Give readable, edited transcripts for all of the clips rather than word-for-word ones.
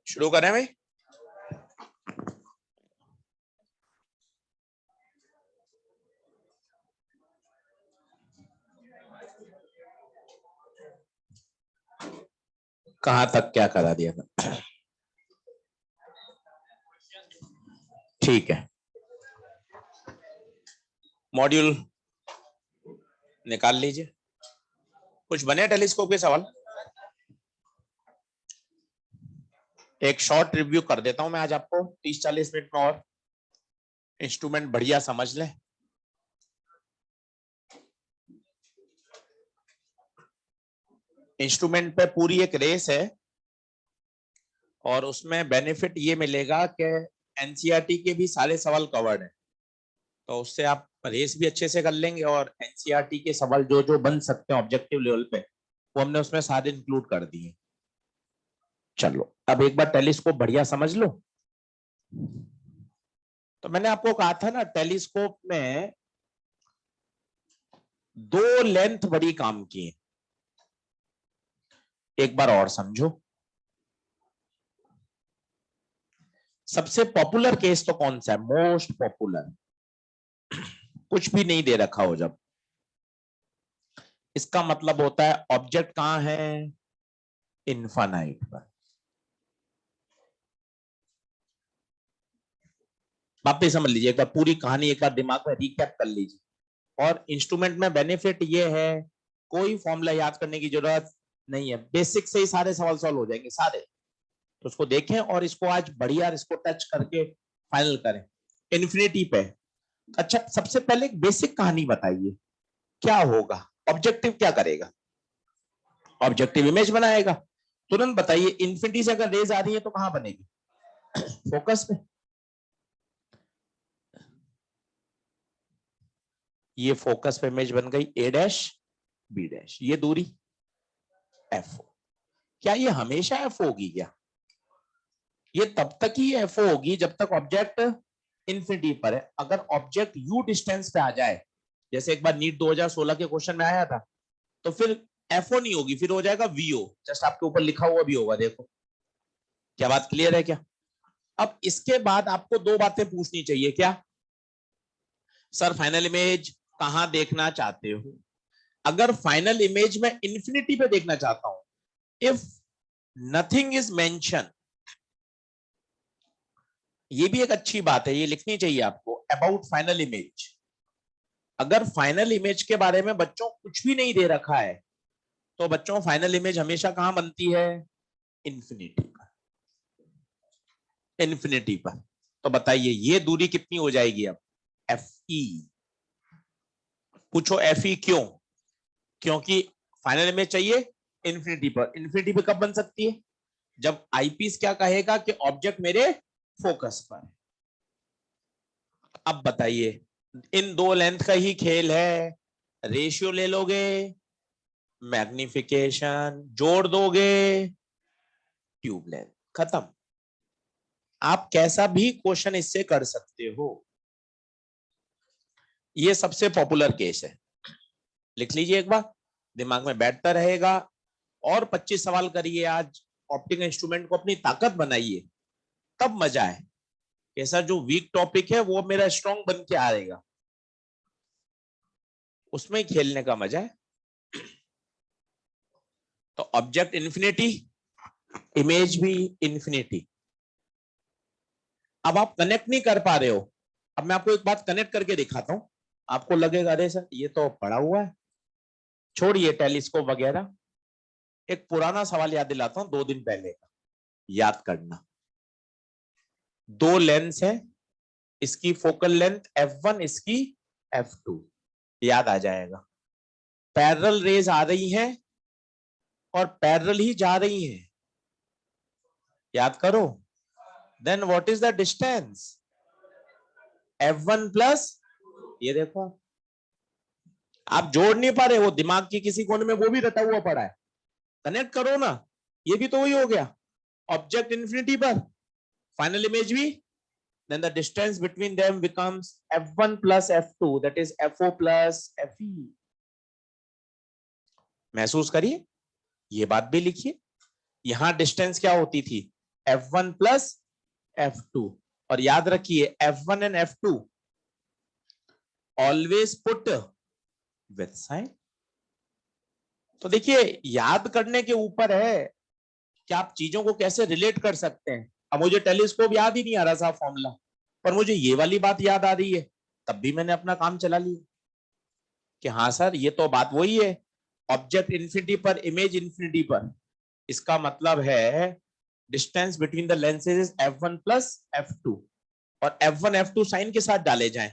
शुरू करें भाई। कहां तक क्या करा दिया था? ठीक है, मॉड्यूल निकाल लीजिए। कुछ बने टेलीस्कोप के सवाल? एक शॉर्ट रिव्यू कर देता हूं मैं आज आपको 30-40 मिनट में, और इंस्ट्रूमेंट बढ़िया समझ लें। इंस्ट्रूमेंट पे पूरी एक रेस है और उसमें बेनिफिट ये मिलेगा कि एनसीईआरटी के भी सारे सवाल कवर्ड है, तो उससे आप रेस भी अच्छे से कर लेंगे और एनसीईआरटी के सवाल जो जो बन सकते हैं ऑब्जेक्टिव लेवल पे वो हमने उसमें सारे इंक्लूड कर दिए। चलो अब एक बार टेलीस्कोप बढ़िया समझ लो। तो मैंने आपको कहा था ना, टेलीस्कोप में दो लेंथ बड़ी काम की है। एक बार और समझो। सबसे पॉपुलर केस तो कौन सा है? मोस्ट पॉपुलर, कुछ भी नहीं दे रखा हो जब, इसका मतलब होता है ऑब्जेक्ट कहां है? इनफाइनाइट पर। वापिस समझ लीजिए, एक बार पूरी कहानी एक बार दिमाग में रिकैप कर लीजिए। और इंस्ट्रूमेंट में बेनिफिट ये है, कोई फॉर्मूला याद करने की जरूरत नहीं है, बेसिक से ही सारे सवाल सॉल्व हो जाएंगे सारे। तो उसको देखें और इसको आज बढ़िया इसको टच करके फाइनल करें इन्फिनिटी पे। अच्छा, सबसे पहले एक बेसिक कहानी बताइए, क्या होगा? ऑब्जेक्टिव क्या करेगा? ऑब्जेक्टिव इमेज बनाएगा। तुरंत बताइए, इन्फिनिटी से अगर रेज आ रही है तो कहां बनेगी? फोकस पे। ये फोकस पे इमेज बन गई ए डैश बी डैश, ये दूरी एफ ओ। क्या ये हमेशा एफ होगी क्या? ये तब तक ही एफ होगी जब तक ऑब्जेक्ट इन्फिनिटी पर है। अगर ऑब्जेक्ट यू डिस्टेंस पे आ जाए, जैसे एक बार नीट 2016 के क्वेश्चन में आया था, तो फिर एफओ नहीं होगी, फिर हो जाएगा वीओ। जस्ट आपके ऊपर लिखा हुआ भी होगा, देखो। क्या बात क्लियर है क्या? अब इसके बाद आपको दो बातें पूछनी चाहिए। क्या सर, फाइनल इमेज कहां देखना चाहते हो? अगर फाइनल इमेज में इन्फिनिटी पे देखना चाहता हूं, इफ नथिंग इज मेंशन, ये भी एक अच्छी बात है, ये लिखनी चाहिए आपको, अबाउट फाइनल इमेज। अगर फाइनल इमेज के बारे में बच्चों कुछ भी नहीं दे रखा है, तो बच्चों फाइनल इमेज हमेशा कहां बनती है? इन्फिनिटी पर। इन्फिनिटी पर। तो बताइए ये दूरी कितनी हो जाएगी अब? F E. पूछो एफ ई क्यों? क्योंकि फाइनल इमेज चाहिए इन्फिनिटी पर। इन्फिनिटी पर कब बन सकती है? जब आईपीस क्या कहेगा कि ऑब्जेक्ट मेरे फोकस पर। अब बताइए, इन दो लेंथ का ही खेल है, रेशियो ले लोगे, मैग्निफिकेशन जोड़ दोगे, ट्यूब लेंथ, खत्म। आप कैसा भी क्वेश्चन इससे कर सकते हो। ये सबसे पॉपुलर केस है, लिख लीजिए एक बार, दिमाग में बैठता रहेगा। और 25 सवाल करिए आज, ऑप्टिकल इंस्ट्रूमेंट को अपनी ताकत बनाइए, तब मजा है। कैसा जो वीक टॉपिक है वो मेरा स्ट्रॉन्ग बन के आएगा, उसमें ही खेलने का मजा है। तो ऑब्जेक्ट इन्फिनिटी, इमेज भी इन्फिनिटी। अब आप कनेक्ट नहीं कर पा रहे हो, अब मैं आपको एक बात कनेक्ट करके दिखाता हूं, आपको लगेगा अरे सर ये तो पड़ा हुआ है, छोड़िए टेलीस्कोप वगैरह। एक पुराना सवाल याद दिलाता हूं, 2 दिन पहले का, याद करना। दो लेंस है, इसकी फोकल लेंथ f1, इसकी f2, याद आ जाएगा। पैरेलल रेज आ रही हैं और पैरेलल ही जा रही हैं, याद करो। Then what is the distance? f1 plus, ये देखो आप जोड़ नहीं पा रहे, वो दिमाग की किसी कोने में वो भी रटा हुआ पड़ा है, कनेक्ट करो ना। ये भी तो वही हो गया, ऑब्जेक्ट इन्फिनिटी पर, फाइनल इमेज भी, then the distance between them becomes f1 plus f2, that is fo plus fe। महसूस करिए, ये बात भी लिखिए। यहां डिस्टेंस क्या होती थी, F1 प्लस F2, और याद रखिए F1 and F2 always put with sign. तो देखिए याद करने के ऊपर है कि आप चीजों को कैसे रिलेट कर सकते हैं। अब मुझे टेलीस्कोप याद ही नहीं आ रहा था फॉर्मूला, पर मुझे ये वाली बात याद आ रही है, तब भी मैंने अपना काम चला लिया कि हाँ सर ये तो बात वही है, ऑब्जेक्ट इंफिनिटी पर इमेज इंफिनिटी पर, इसका मतलब है distance between the lenses is F1 plus F2, और F1 F2 साइन के साथ डाले जाएं।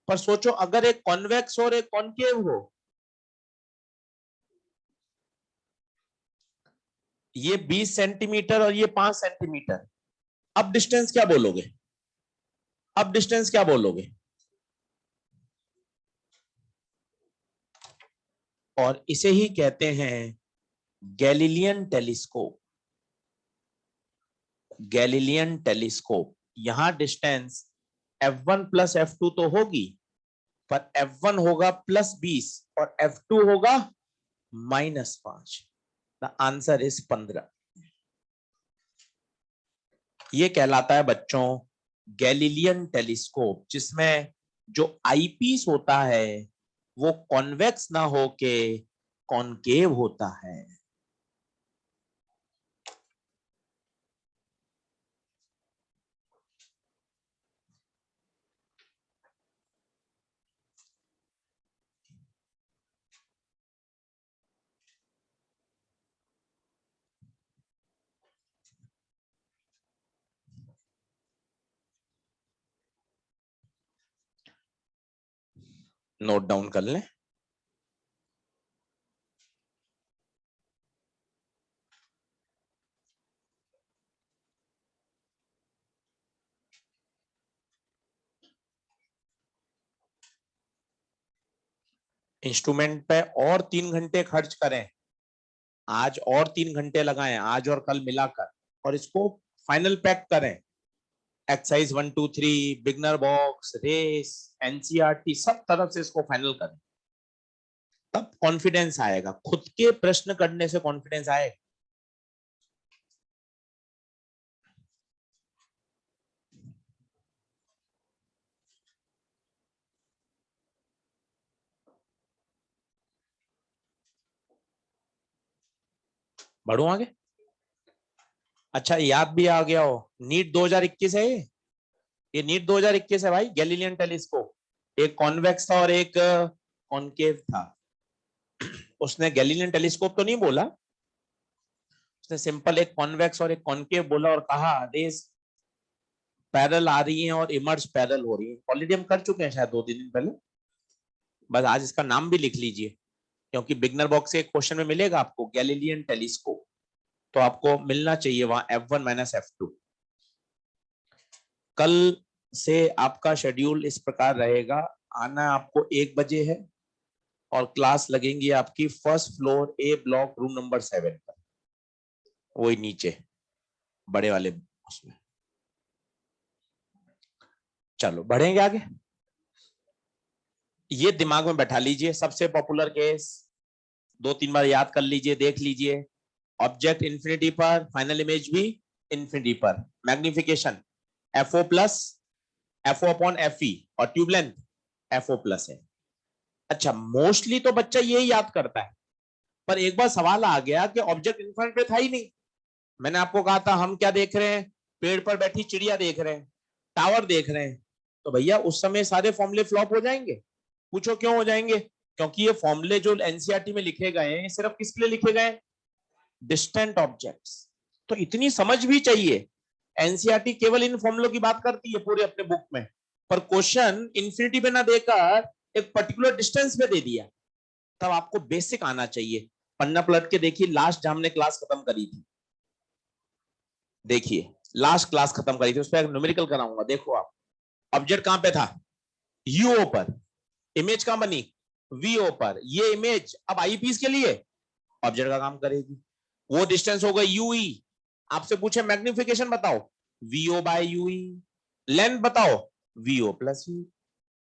पर सोचो अगर एक कॉन्वेक्स और एक कॉन्केव हो, ये 20 सेंटीमीटर और ये 5 सेंटीमीटर, अब डिस्टेंस क्या बोलोगे, अब डिस्टेंस क्या बोलोगे? और इसे ही कहते हैं गैलीलियन टेलीस्कोप। गैलीलियन टेलीस्कोप, यहां डिस्टेंस F1 प्लस F2 तो होगी, पर F1 होगा +20 और F2 होगा -5। The answer is 15। ये कहलाता है बच्चों गैलीलियन टेलीस्कोप, जिसमें जो आईपीस होता है वो कॉन्वेक्स ना होके कॉनकेव होता है। नोट डाउन कर लें। इंस्ट्रूमेंट पे और 3 घंटे खर्च करें, आज और 3 घंटे लगाएं, आज और कल मिलाकर, और इसको फाइनल पैक करें। Exercise 1 2 3, beginner box, race, NCERT, सब तरफ से इसको फाइनल करें, तब कॉन्फिडेंस आएगा, खुद के प्रश्न करने से कॉन्फिडेंस आएगा। बढ़ू आगे। अच्छा याद भी आ गया हो, नीट 2021 है ये नीट 2021 है भाई। गैलीलियन टेलीस्कोप एक कॉन्वेक्स था और एक कॉनकेव था। उसने गैलीलियन टेलीस्कोप तो नहीं बोला, उसने सिंपल एक कॉन्वेक्स और एक कॉनकेव बोला और कहा रेस पैरेलल आ रही हैं और इमर्ज पैरेलल हो रही है। ऑलरेडी हम कर चुके हैं शायद 2 दिन पहले, बस आज इसका नाम भी लिख लीजिए, क्योंकि बिगनर बॉक्स से एक क्वेश्चन में मिलेगा आपको गैलीलियन टेलीस्कोप, तो आपको मिलना चाहिए वहां F1 माइनस F2। कल से आपका शेड्यूल इस प्रकार रहेगा, आना आपको 1 बजे है और क्लास लगेंगी आपकी first floor A block room number 7 पर, वही नीचे बड़े वाले उसमें। चलो बढ़ेंगे आगे। ये दिमाग में बैठा लीजिए, सबसे पॉपुलर केस 2 3 बार याद कर लीजिए, देख लीजिए। ऑब्जेक्ट इंफिनिटी पर, फाइनल इमेज भी इंफिनिटी पर, magnification FO plus FO upon FE, और ट्यूब लेंथ FO प्लस है। अच्छा मोस्टली तो बच्चा यही याद करता है, पर एक बार सवाल आ गया कि ऑब्जेक्ट इन्फिनिटी पे था ही नहीं। मैंने आपको कहा था हम क्या देख रहे हैं, पेड़ पर बैठी चिड़िया देख रहे हैं, टावर देख रहे हैं, तो भैया उस समय सारे फॉर्मूले फ्लॉप हो जाएंगे। पूछो क्यों हो जाएंगे? क्योंकि ये फॉर्मूले जो एनसीईआरटी में लिखे गए हैं सिर्फ किसके लिए लिखे गए? Distant objects. तो इतनी समझ भी चाहिए। एनसीईआरटी केवल इन फॉर्मूलों की बात करती है पूरे अपने बुक में, पर क्वेश्चन इंफिनिटी पे ना देकर एक पर्टिकुलर डिस्टेंस पे दे दिया, तब आपको बेसिक आना चाहिए। पन्ना पलट के देखिए, लास्ट जब हमने क्लास खत्म करी थी, देखिए लास्ट क्लास खत्म करी थी, उस पर न्यूमेरिकल कराऊंगा। देखो आप, ऑब्जेक्ट कहां पे था? यूओ पर। इमेज कहां बनी? वीओ पर। ये इमेज अब आईपीस के लिए ऑब्जेक्ट का काम करेगी। वो डिस्टेंस होगा यूई। आपसे पूछे मैग्निफिकेशन बताओ, वीओ बाय यूई। लेंथ बताओ, वीओ प्लस यू।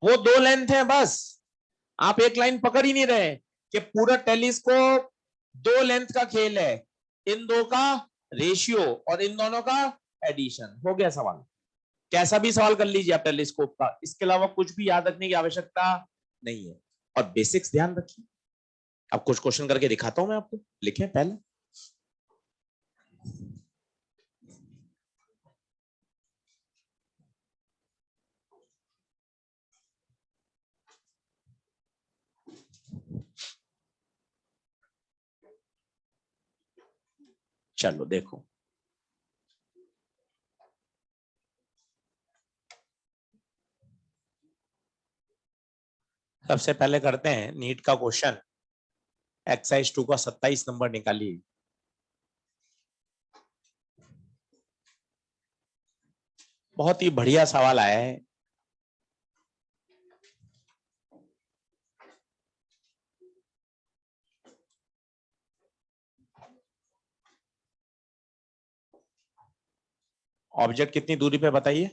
वो 2 लेंथ है बस। आप एक लाइन पकड़ ही नहीं रहे कि पूरा टेलीस्कोप 2 लेंथ का खेल है, इन 2 का रेशियो और इन दोनों का एडिशन। हो गया सवाल। कैसा भी सवाल कर लीजिए आप टेलीस्कोप का, इसके अलावा कुछ भी याद रखने की आवश्यकता नहीं है। और बेसिक्स ध्यान रखिए। अब कुछ क्वेश्चन करके दिखाता हूं मैं आपको, लिखें पहले। चलो देखो, सबसे पहले करते हैं नीट का क्वेश्चन। एक्सरसाइज 2 का 27 नंबर निकालिए। बहुत ही बढ़िया सवाल आया है। ऑब्जेक्ट कितनी दूरी पे बताइए?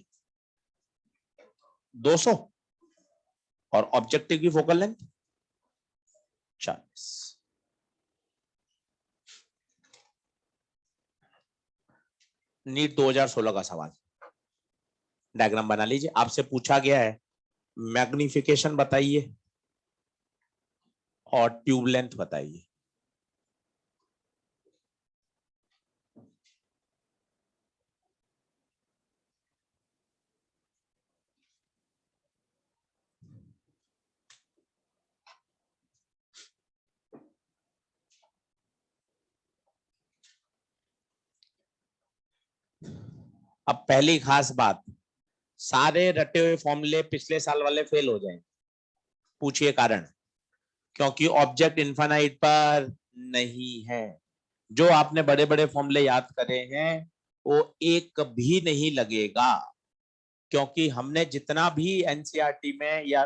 200। और ऑब्जेक्टिव की फोकल लेंथ 40। नीट 2016 का सवाल। डायग्राम बना लीजिए। आपसे पूछा गया है मैग्निफिकेशन बताइए और ट्यूब लेंथ बताइए। अब पहली खास बात, सारे रटे हुए फॉर्मूले पिछले साल वाले फेल हो जाएंगे। पूछिए कारण। क्योंकि ऑब्जेक्ट इनफाइनाइट पर नहीं है। जो आपने बड़े बड़े फॉर्मूले याद करे हैं वो एक भी नहीं लगेगा। क्योंकि हमने जितना भी एनसीईआरटी में या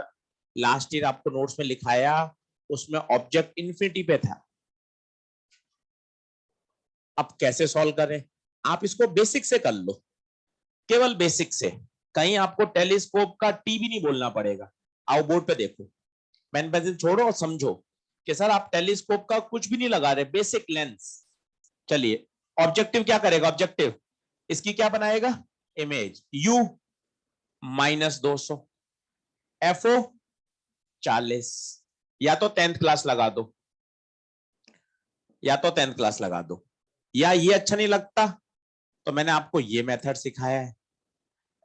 लास्ट ईयर आपको नोट्स में लिखाया, उसमें ऑब्जेक्ट इन्फिनिटी पे था। अब कैसे सॉल्व करें? आप इसको बेसिक से कर लो, केवल बेसिक से। कहीं आपको टेलीस्कोप का टी भी नहीं बोलना पड़ेगा। आओ बोर्ड पे देखो, पेन पेंसिल छोड़ो और समझो कि सर आप टेलीस्कोप का कुछ भी नहीं लगा रहे, बेसिक लेंस। चलिए, ऑब्जेक्टिव क्या करेगा? ऑब्जेक्टिव इसकी क्या बनाएगा? इमेज। You -200, FO 40। या तो 10th क्लास लगा दो, या तो 10th क्लास लगा दो, या ये अच्छा नहीं लगता तो मैंने आपको ये मेथड सिखाया है,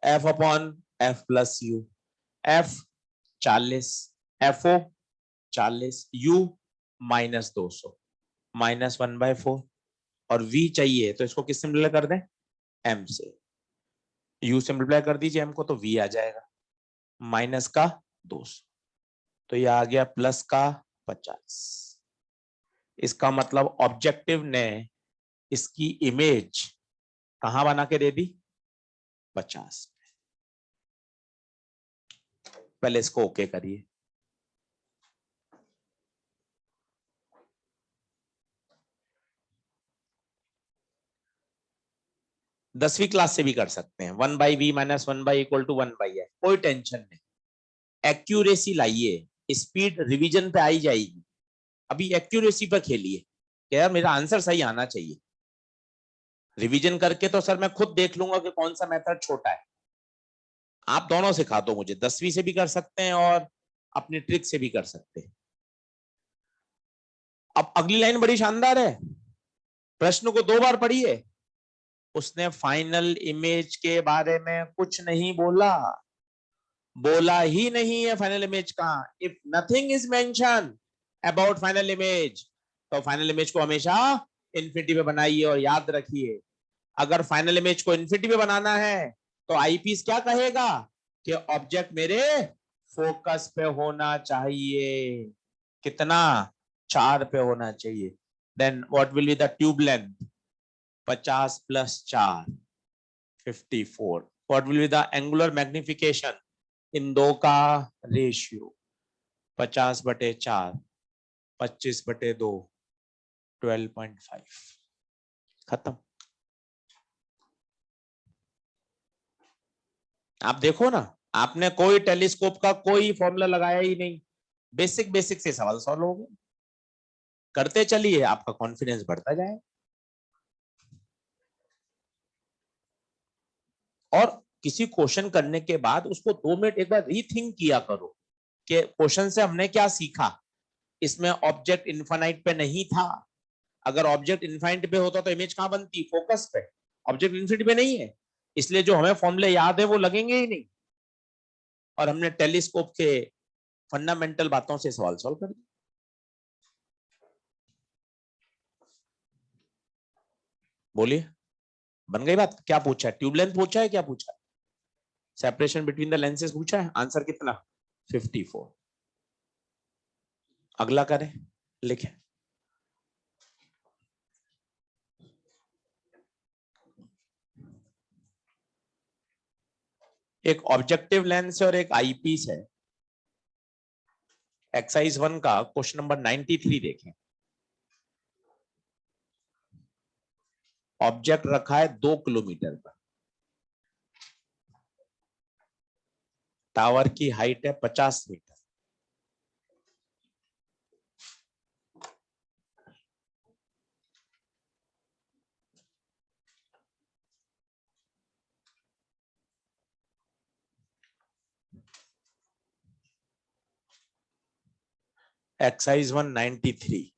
F upon F plus you. F 40, FO 40, you -200, -1/4। और v चाहिए तो इसको किस सिंपल कर दें? m से। u सिंपलीफाई कर दीजिए m को तो v आ जाएगा, माइनस का 200, तो ये आ गया प्लस का 50। इसका मतलब ऑब्जेक्टिव ने इसकी इमेज कहां बना के दे दी? 50। पहले इसको ओके करिए। दसवीं क्लास से भी कर सकते हैं। 1/v - 1/, = 1/f, कोई टेंशन नहीं। एक्यूरेसी लाइए, स्पीड रिवीजन पे आई जाएगी। अभी एक्यूरेसी पर खेलिए कि यार मेरा आंसर सही आना चाहिए। रिवीजन करके तो सर मैं खुद देख लूंगा कि कौन सा मेथड छोटा है। आप दोनों सिखा दो मुझे, 10वीं से भी कर सकते हैं और अपनी ट्रिक से भी कर सकते हैं। अब अगली लाइन बड़ी शानदार है, प्रश्न को 2 बार पढ़िए। उसने फाइनल इमेज के बारे में कुछ नहीं बोला, बोला ही नहीं है फाइनल इमेज का। If nothing is mention about final image, तो फाइनल इमेज को हमेशा इन्फिनिटी पे बनाइए। और याद रखिए, अगर फाइनल इमेज को इन्फिनिटी पे बनाना है तो आईपीस क्या कहेगा कि ऑब्जेक्ट मेरे फोकस पे होना चाहिए। कितना? 4 पे होना चाहिए। Then what will be the tube length? 50 + 4 54। What will be the angular magnification? इन दो का रेशियो 50/4, 25/2, 12.5। खत्म। आप देखो ना, आपने कोई टेलीस्कोप का कोई फॉर्मूला लगाया ही नहीं। बेसिक बेसिक से सवाल सॉल्व हो गए। करते चलिए, आपका कॉन्फिडेंस बढ़ता जाए। और किसी क्वेश्चन करने के बाद उसको 2 मिनट एक बार रीथिंक किया करो कि क्वेश्चन से हमने क्या सीखा। इसमें ऑब्जेक्ट इनफाइनाइट पे नहीं था। अगर ऑब्जेक्ट इनफाइनाइट पे होता तो इमेज कहां बनती, फोकस पे। ऑब्जेक्ट इनफिनिटी पे नहीं है, इसलिए जो हमें फॉर्मूले याद है वो लगेंगे ही नहीं। और हमने टेलीस्कोप के फंडामेंटल बातों से सवाल सॉल्व कर दिया। बोलिए, बन गई बात? क्या पूछा है? ट्यूब लेंथ पूछा है, क्या पूछा है? सेपरेशन बिटवीन द लेंसेज पूछा है। आंसर कितना? 54। अगला करें, लिखें। एक ऑब्जेक्टिव लेंस है और एक आईपीस है। एक्सरसाइज 1 का क्वेश्चन नंबर 93 देखें। ऑब्जेक्ट रखा है 2 किलोमीटर पर। टावर की हाइट है 50 मीटर। एक्सरसाइज 193।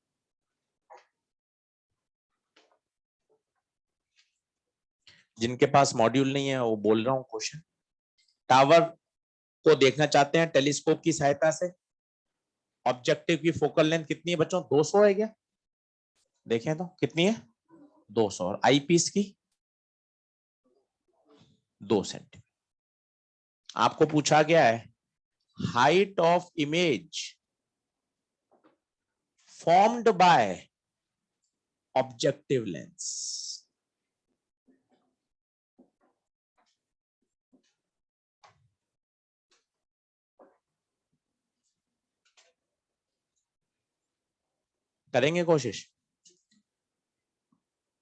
जिनके पास मॉड्यूल नहीं है वो बोल रहा हूं क्वेश्चन। टावर को देखना चाहते हैं टेलीस्कोप की सहायता से। ऑब्जेक्टिव की फोकल लेंथ कितनी है बच्चों? 200 है क्या? देखें तो कितनी है? 200। और आईपीस की 2 सेंटीमीटर। आपको पूछा गया है height of image formed by objective lens. करेंगे कोशिश।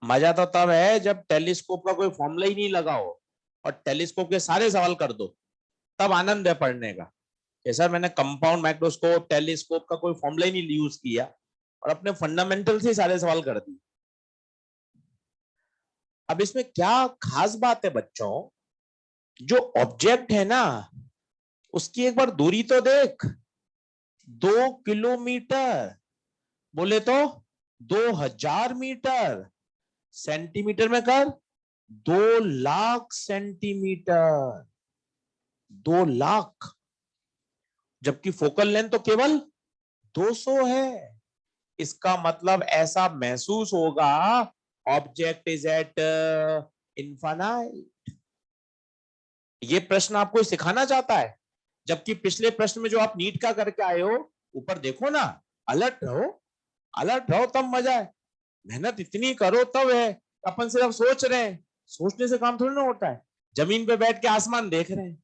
मजा तो तब है जब टेलीस्कोप का कोई फॉर्मूला ही नहीं लगा हो और टेलीस्कोप के सारे सवाल कर दो, तब आनंद है पढ़ने का। सर मैंने कंपाउंड माइक्रोस्कोप टेलीस्कोप का कोई फॉर्मूला ही नहीं यूज किया और अपने फंडामेंटल से सारे सवाल कर दिए। अब इसमें क्या खास बात है बच्चों, जो ऑब्जेक्ट है ना उसकी एक बार दूरी तो देख। 2 किलोमीटर बोले तो 2000 मीटर। सेंटीमीटर में कर 2 लाख सेंटीमीटर। 2 लाख। जबकि फोकल लेंथ तो केवल 200 है। इसका मतलब ऐसा महसूस होगा ऑब्जेक्ट इज एट इनफाइनाइट। ये प्रश्न आपको सिखाना चाहता है। जबकि पिछले प्रश्न में जो आप नीट का करके आए हो, ऊपर देखो ना, अलर्ट रहो। अलर्ट रहो तब मजा है। मेहनत इतनी करो तब है। अपन सिर्फ सोच रहे हैं, सोचने से काम थोड़ी ना होता है। जमीन पे बैठ के आसमान देख रहे हैं,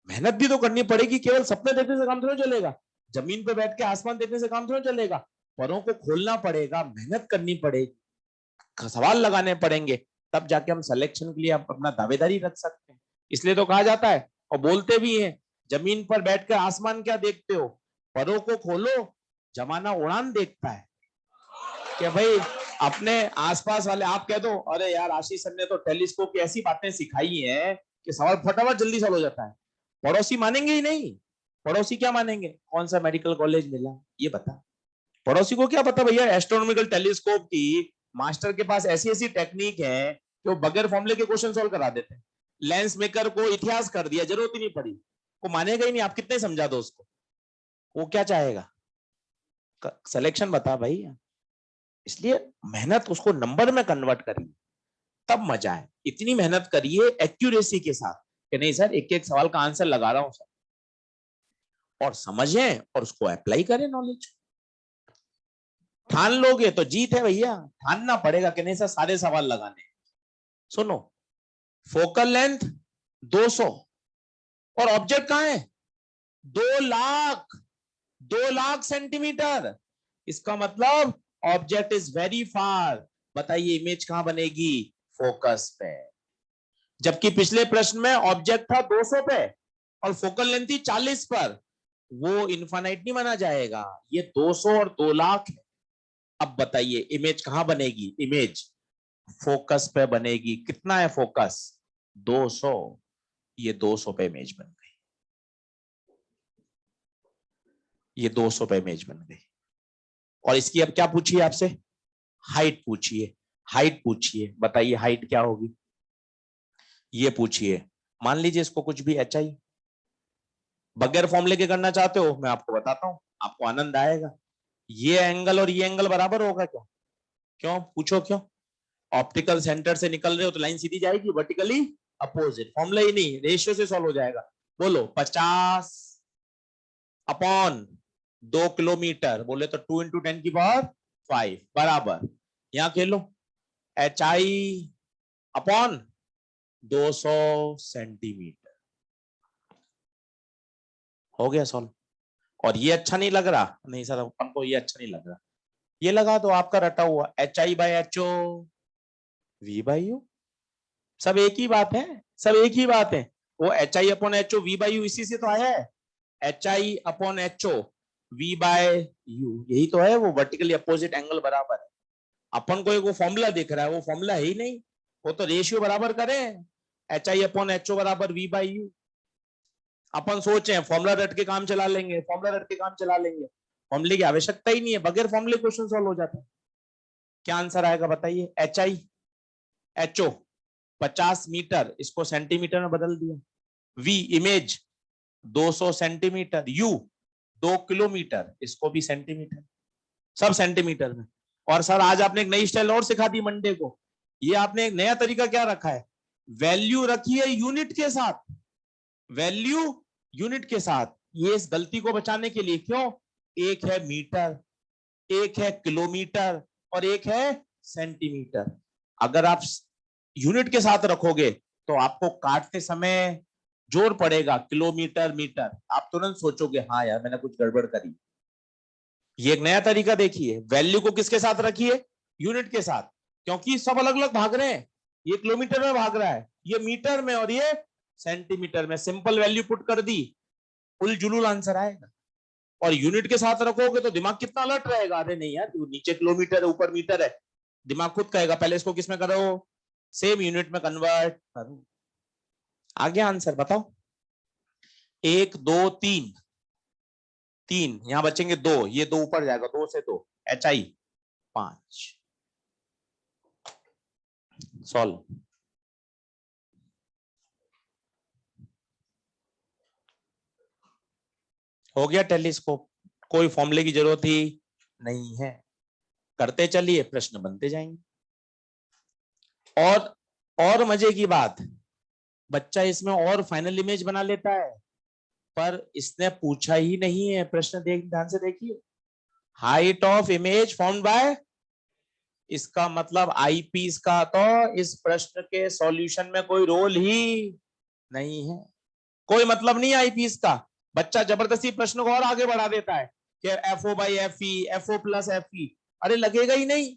मेहनत भी तो करनी पड़ेगी। केवल सपने देखने से काम थोड़ा चलेगा। जमीन पे बैठ के आसमान देखने से काम थोड़ा चलेगा। परों को खोलना पड़ेगा, मेहनत करनी पड़ेगी, सवाल लगाने पड़ेंगे, तब जाके हम सिलेक्शन के लिए अपना दावेदारी रख सकते हैं। इसलिए तो कहा जाता है और बोलते भी हैं, जमीन पर बैठकर आसमान क्या देखते हो, परों को खोलो, जमाना उड़ान देखता है। कि भाई अपने आसपास वाले, आप कह दो अरे यार आशीष सर ने तो टेलीस्कोप की ऐसी बातें सिखाई हैं कि सवाल फटाफट जल्दी सॉल्व हो जाता है। पड़ोसी मानेंगे ही नहीं। पड़ोसी क्या मानेंगे? कौन सा मेडिकल कॉलेज मिला ये बता। पड़ोसी को क्या पता भैया एस्ट्रोनॉमिकल टेलीस्कोप की मास्टर के पास ऐसी ऐसी टेक्निक है कि वो बगैर फॉर्मूले के क्वेश्चन सॉल्व करा देते हैं। लेंस मेकर को इतिहास कर दिया, जरूरत ही नहीं पड़ी। वो मानेगा ही नहीं, आप कितने समझा दो उसको, वो क्या चाहेगा? सिलेक्शन बता भाई। इसलिए मेहनत उसको नंबर में कन्वर्ट करिए, तब मजा है। इतनी मेहनत करिए एक्यूरेसी के साथ कि नहीं सर एक एक सवाल का आंसर लगा रहा हूं सर, और समझें और उसको अप्लाई करें नॉलेज। ठान लोगे तो जीत है भैया। ठानना पड़ेगा कि नहीं सर सारे सवाल लगाने। सुनो, फोकल लेंथ 200 और ऑब्जेक्ट कहां है? 2 लाख। 2 लाख सेंटीमीटर। इसका मतलब ऑब्जेक्ट इज वेरी फार। बताइए इमेज कहां बनेगी? फोकस पे। जबकि पिछले प्रश्न में ऑब्जेक्ट था 200 पे और फोकल लेंथ थी 40 पर। वो इनफाइनाइट नहीं माना जाएगा। ये 200 और 2 लाख है। अब बताइए इमेज कहां बनेगी? इमेज फोकस पे बनेगी। कितना है फोकस? 200, ये 200 पे इमेज बन गई, ये 200 पे इमेज बन गई। और इसकी अब क्या पूछिए आपसे, हाइट पूछिए, हाइट पूछिए, बताइए हाइट क्या होगी, ये पूछिए। मान लीजिए इसको कुछ भी एच आई, बगैर फॉर्मूले के करना चाहते हो, मैं आपको बताता हूं, आपको आनंद आएगा। ये एंगल और ये एंगल बराबर होगा क्या? क्यों पूछो क्यों? ऑप्टिकल सेंटर से निकल रहे हो तो लाइन सीधी जाएगी, वर्टिकली अपोजिट, फॉर्मूला ही नहीं, रेशियो से सॉल्व हो जाएगा। बोलो 50 अपॉन 2 किलोमीटर, बोले तो 2 × 10⁵ बराबर, यहां खेलो, एच आई अपॉन 200 सेंटीमीटर। हो गया सॉल्व। और ये अच्छा नहीं लग रहा, नहीं सर अपन को ये अच्छा नहीं लग रहा, ये लगा दो आपका रटा हुआ H I by H O V by U, सब एक ही बात है, सब एक ही बात है। वो H I upon H O V by U इसी से तो आया है, H I upon H O V by U, यही तो है, वो वर्टिकली अपोजिट एंगल बराबर है। अपन को एक वो फॉर्मूला दिख रहा है, वो फॉर्मूला है ही नहीं, वो तो रेशियो बराबर करें, H I upon H O बराबर वी बाई यू। अपन सोचे फॉर्मूला रट के काम चला लेंगे, फॉर्मूला रट के काम चला लेंगे, फॉर्मूले की आवश्यकता ही नहीं है, बगैर फॉर्मूले क्वेश्चन सॉल्व हो जाता है। क्या आंसर आएगा बताइए, H I H O 50 metre, इसको सेंटीमीटर में बदल दिया, V image 200 centimetre, U 2 kilometre, इसको भी सेंटीमीटर, सब सेंटीमीटर में। और सर आज आपने एक नई स्टाइल और सिखा दी मंडे को, ये आपने एक नया तरीका क्या रखा है, वैल्यू रखी है यूनिट के साथ, वैल्यू यूनिट के साथ। ये इस गलती को बचाने के लिए, क्यों, एक है मीटर, एक है किलोमीटर और एक है सेंटीमीटर। अगर आप यूनिट के साथ रखोगे तो आपको काटते समय जोर पड़ेगा किलोमीटर मीटर, आप तुरंत सोचोगे हाँ यार मैंने कुछ गड़बड़ करी। ये एक नया तरीका देखिए, वैल्यू को किसके साथ रखिए, यूनिट के साथ, क्योंकि सब अलग अलग भाग रहे हैं, ये किलोमीटर में भाग रहा है, ये मीटर में और ये सेंटीमीटर में, सिंपल वैल्यू पुट कर दी, उल जुलूल आंसर आएगा। और यूनिट के साथ रखोगे तो दिमाग कितना अलर्ट रहेगा, अरे नहीं यार नीचे किलोमीटर है ऊपर मीटर है, दिमाग खुद कहेगा पहले इसको किस में करो, सेम यूनिट में कन्वर्ट करो। आगे आंसर बताओ, 1 2 3, 3 यहां बचेंगे 2, ये 2 ऊपर जाएगा, 2 से 2, एच आई 5, सॉल्व। हो गया टेलीस्कोप, कोई फॉर्मूले की जरूरत ही नहीं है, करते चलिए प्रश्न बनते जाएंगे। और मजे की बात, बच्चा इसमें और फाइनल इमेज बना लेता है, पर इसने पूछा ही नहीं है प्रश्न, ध्यान से देखिए, height of image formed by, इसका मतलब आईपीस का तो इस प्रश्न के सॉल्यूशन में कोई रोल ही नहीं है, कोई मतलब नहीं आईपीस का। बच्चा जबरदस्ती प्रश्न को और आगे बढ़ा देता है कि F O by F E, F O plus F E, अरे लगेगा ही नहीं,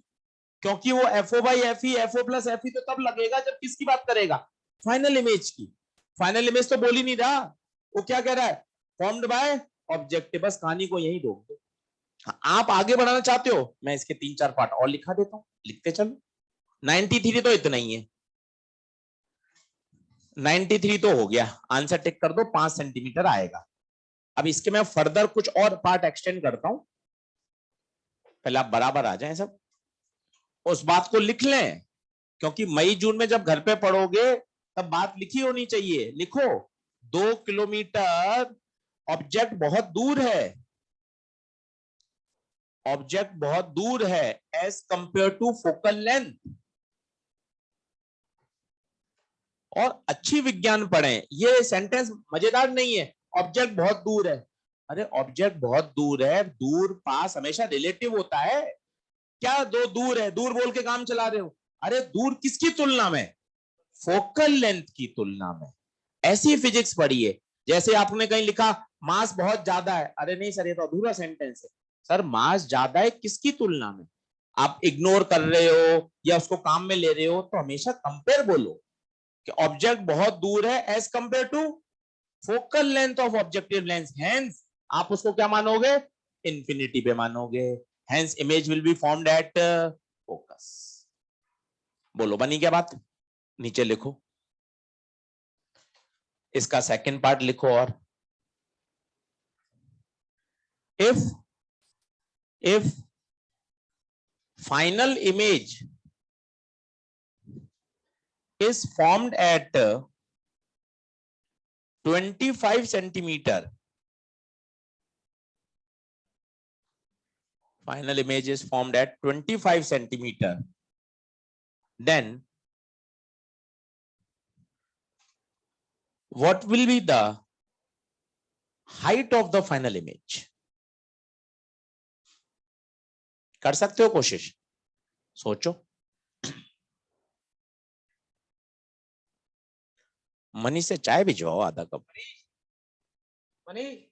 क्योंकि वो F O by F E, F O plus F E तो तब लगेगा जब किसकी बात करेगा, फाइनल इमेज की। फाइनल इमेज तो बोल ही नहीं रहा, वो क्या कह रहा है, फॉर्म्ड बाय ऑब्जेक्टिव, बस कहानी को यही रोक दो। आप आगे बढ़ाना चाहते हो, मैं इसके 3 4 पार्ट और लिखा देता हूं, लिखते चलो। 93 तो इतना ही है, 93 तो हो गया, आंसर टिक कर दो, 5 सेंटीमीटर आएगा। अब इसके मैं फर्दर कुछ और पार्ट एक्सटेंड करता हूं, पहले आप बराबर आ जाएं सब, उस बात को लिख लें, क्योंकि मई जून में जब घर पे पढ़ोगे तब बात लिखी होनी चाहिए, लिखो 2 किलोमीटर, ऑब्जेक्ट बहुत दूर है, ऑब्जेक्ट बहुत दूर है as compare to focal length. और अच्छी विज्ञान पढ़ें, ये सेंटेंस मजेदार नहीं है, ऑब्जेक्ट बहुत दूर है, अरे ऑब्जेक्ट बहुत दूर है, दूर पास हमेशा रिलेटिव होता है, क्या दो दूर है, दूर बोल के काम चला रहे हो, अरे दूर किसकी तुलना में, फोकल लेंथ की तुलना में। ऐसी फिजिक्स पढ़िए, जैसे आपने कहीं लिखा मास बहुत ज्यादा है, अरे नहीं सर ये तो अधूरा सेंटेंस है, सर मास ज्यादा है किसकी तुलना में, आप इग्नोर कर रहे हो या उसको काम में ले रहे हो, तो हमेशा कंपेयर बोलो कि ऑब्जेक्ट बहुत दूर है as compare to focal length of objective lens, hence आप उसको क्या मानोगे, इंफिनिटी पे मानोगे, hence image will be formed at focus. बोलो बनी क्या बात, नीचे लिखो। इसका सेकंड पार्ट लिखो। और if final image is formed at 25 centimeter, final image is formed at 25 centimeter, then what will be the height of the final image? कर सकते हो कोशिश, सोचो। मनी से चाय भिजवाओ आधा कप। मनी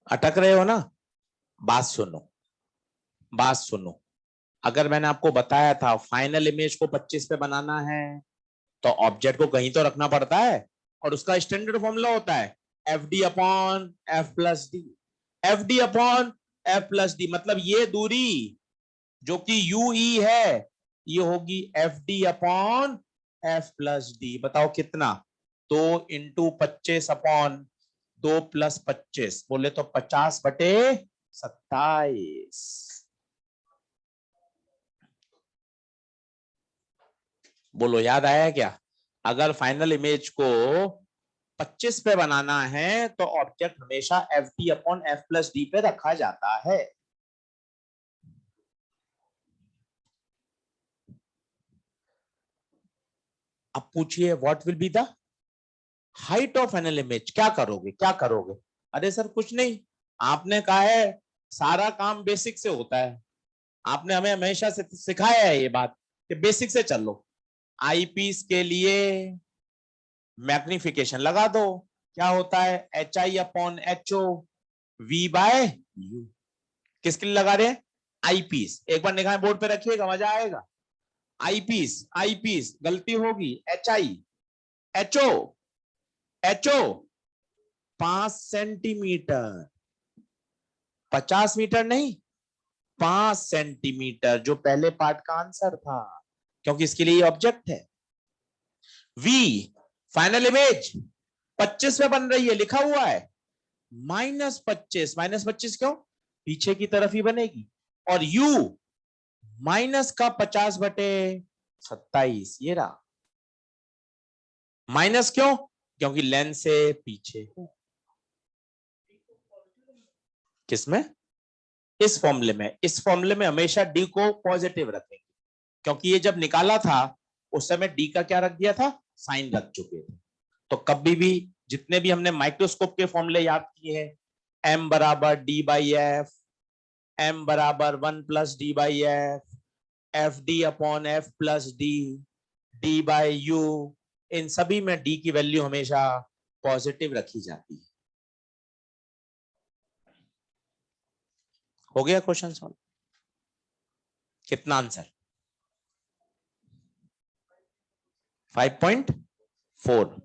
अटक रहे हो ना? बात सुनो, बात सुनो। अगर मैंने आपको बताया था फाइनल इमेज को 25 पे बनाना है, तो ऑब्जेक्ट को कहीं तो रखना पड़ता है, और उसका स्टैंडर्ड फॉर्मूला होता है F D upon F plus D. F D upon F plus D मतलब ये दूरी जो कि यू ई है, ये होगी F D upon F plus D. बताओ कितना? 2 × 25 अपॉन 2 + 25, बोले तो 50/27। बोलो याद आया क्या? अगर फाइनल इमेज को 25 पे बनाना है तो ऑब्जेक्ट हमेशा F D upon F plus D पे रखा जाता है। अब पूछिए what will be the height of final image? क्या करोगे, क्या करोगे? अरे सर कुछ नहीं, आपने कहा है सारा काम बेसिक से होता है, आपने हमें हमेशा से सिखाया है ये बात कि बेसिक से चल लो। आईपीस के लिए मैग्निफिकेशन लगा दो, क्या होता है H I upon H O V by U. किसके लिए लगा रहे हैं? आईपीस। एक बार निगाह बोर्ड पे रखिएगा, मजा आएगा। आईपीस, आईपीस गलती होगी, H I, HO, HO 5 centimetre, 50 metre नहीं, 5 सेंटीमीटर, जो पहले पार्ट का आंसर था, क्योंकि इसके लिए ऑब्जेक्ट है। वी फाइनल इमेज 25 में बन रही है, लिखा हुआ है -25, -25 क्यों? पीछे की तरफ ही बनेगी। और यू माइनस का 50/27, ये रहा। माइनस क्यों? क्योंकि लेंस से पीछे है। किसमें? इस फॉर्मूले में। इस फॉर्मूले में हमेशा डी को पॉजिटिव रखेंगे, क्योंकि ये जब निकाला था उस समय डी का क्या रख दिया था? साइन रख चुके थे। तो कभी भी जितने भी हमने माइक्रोस्कोप के फॉर्मूले याद किए हैं, m बराबर d बाई एफ, m बराबर 1 + d by F, F D upon F plus D, D by U, इन सभी में डी की वैल्यू हमेशा पॉजिटिव रखी जाती है। हो गया क्वेश्चन सॉल्व? कितना आंसर? 5.4।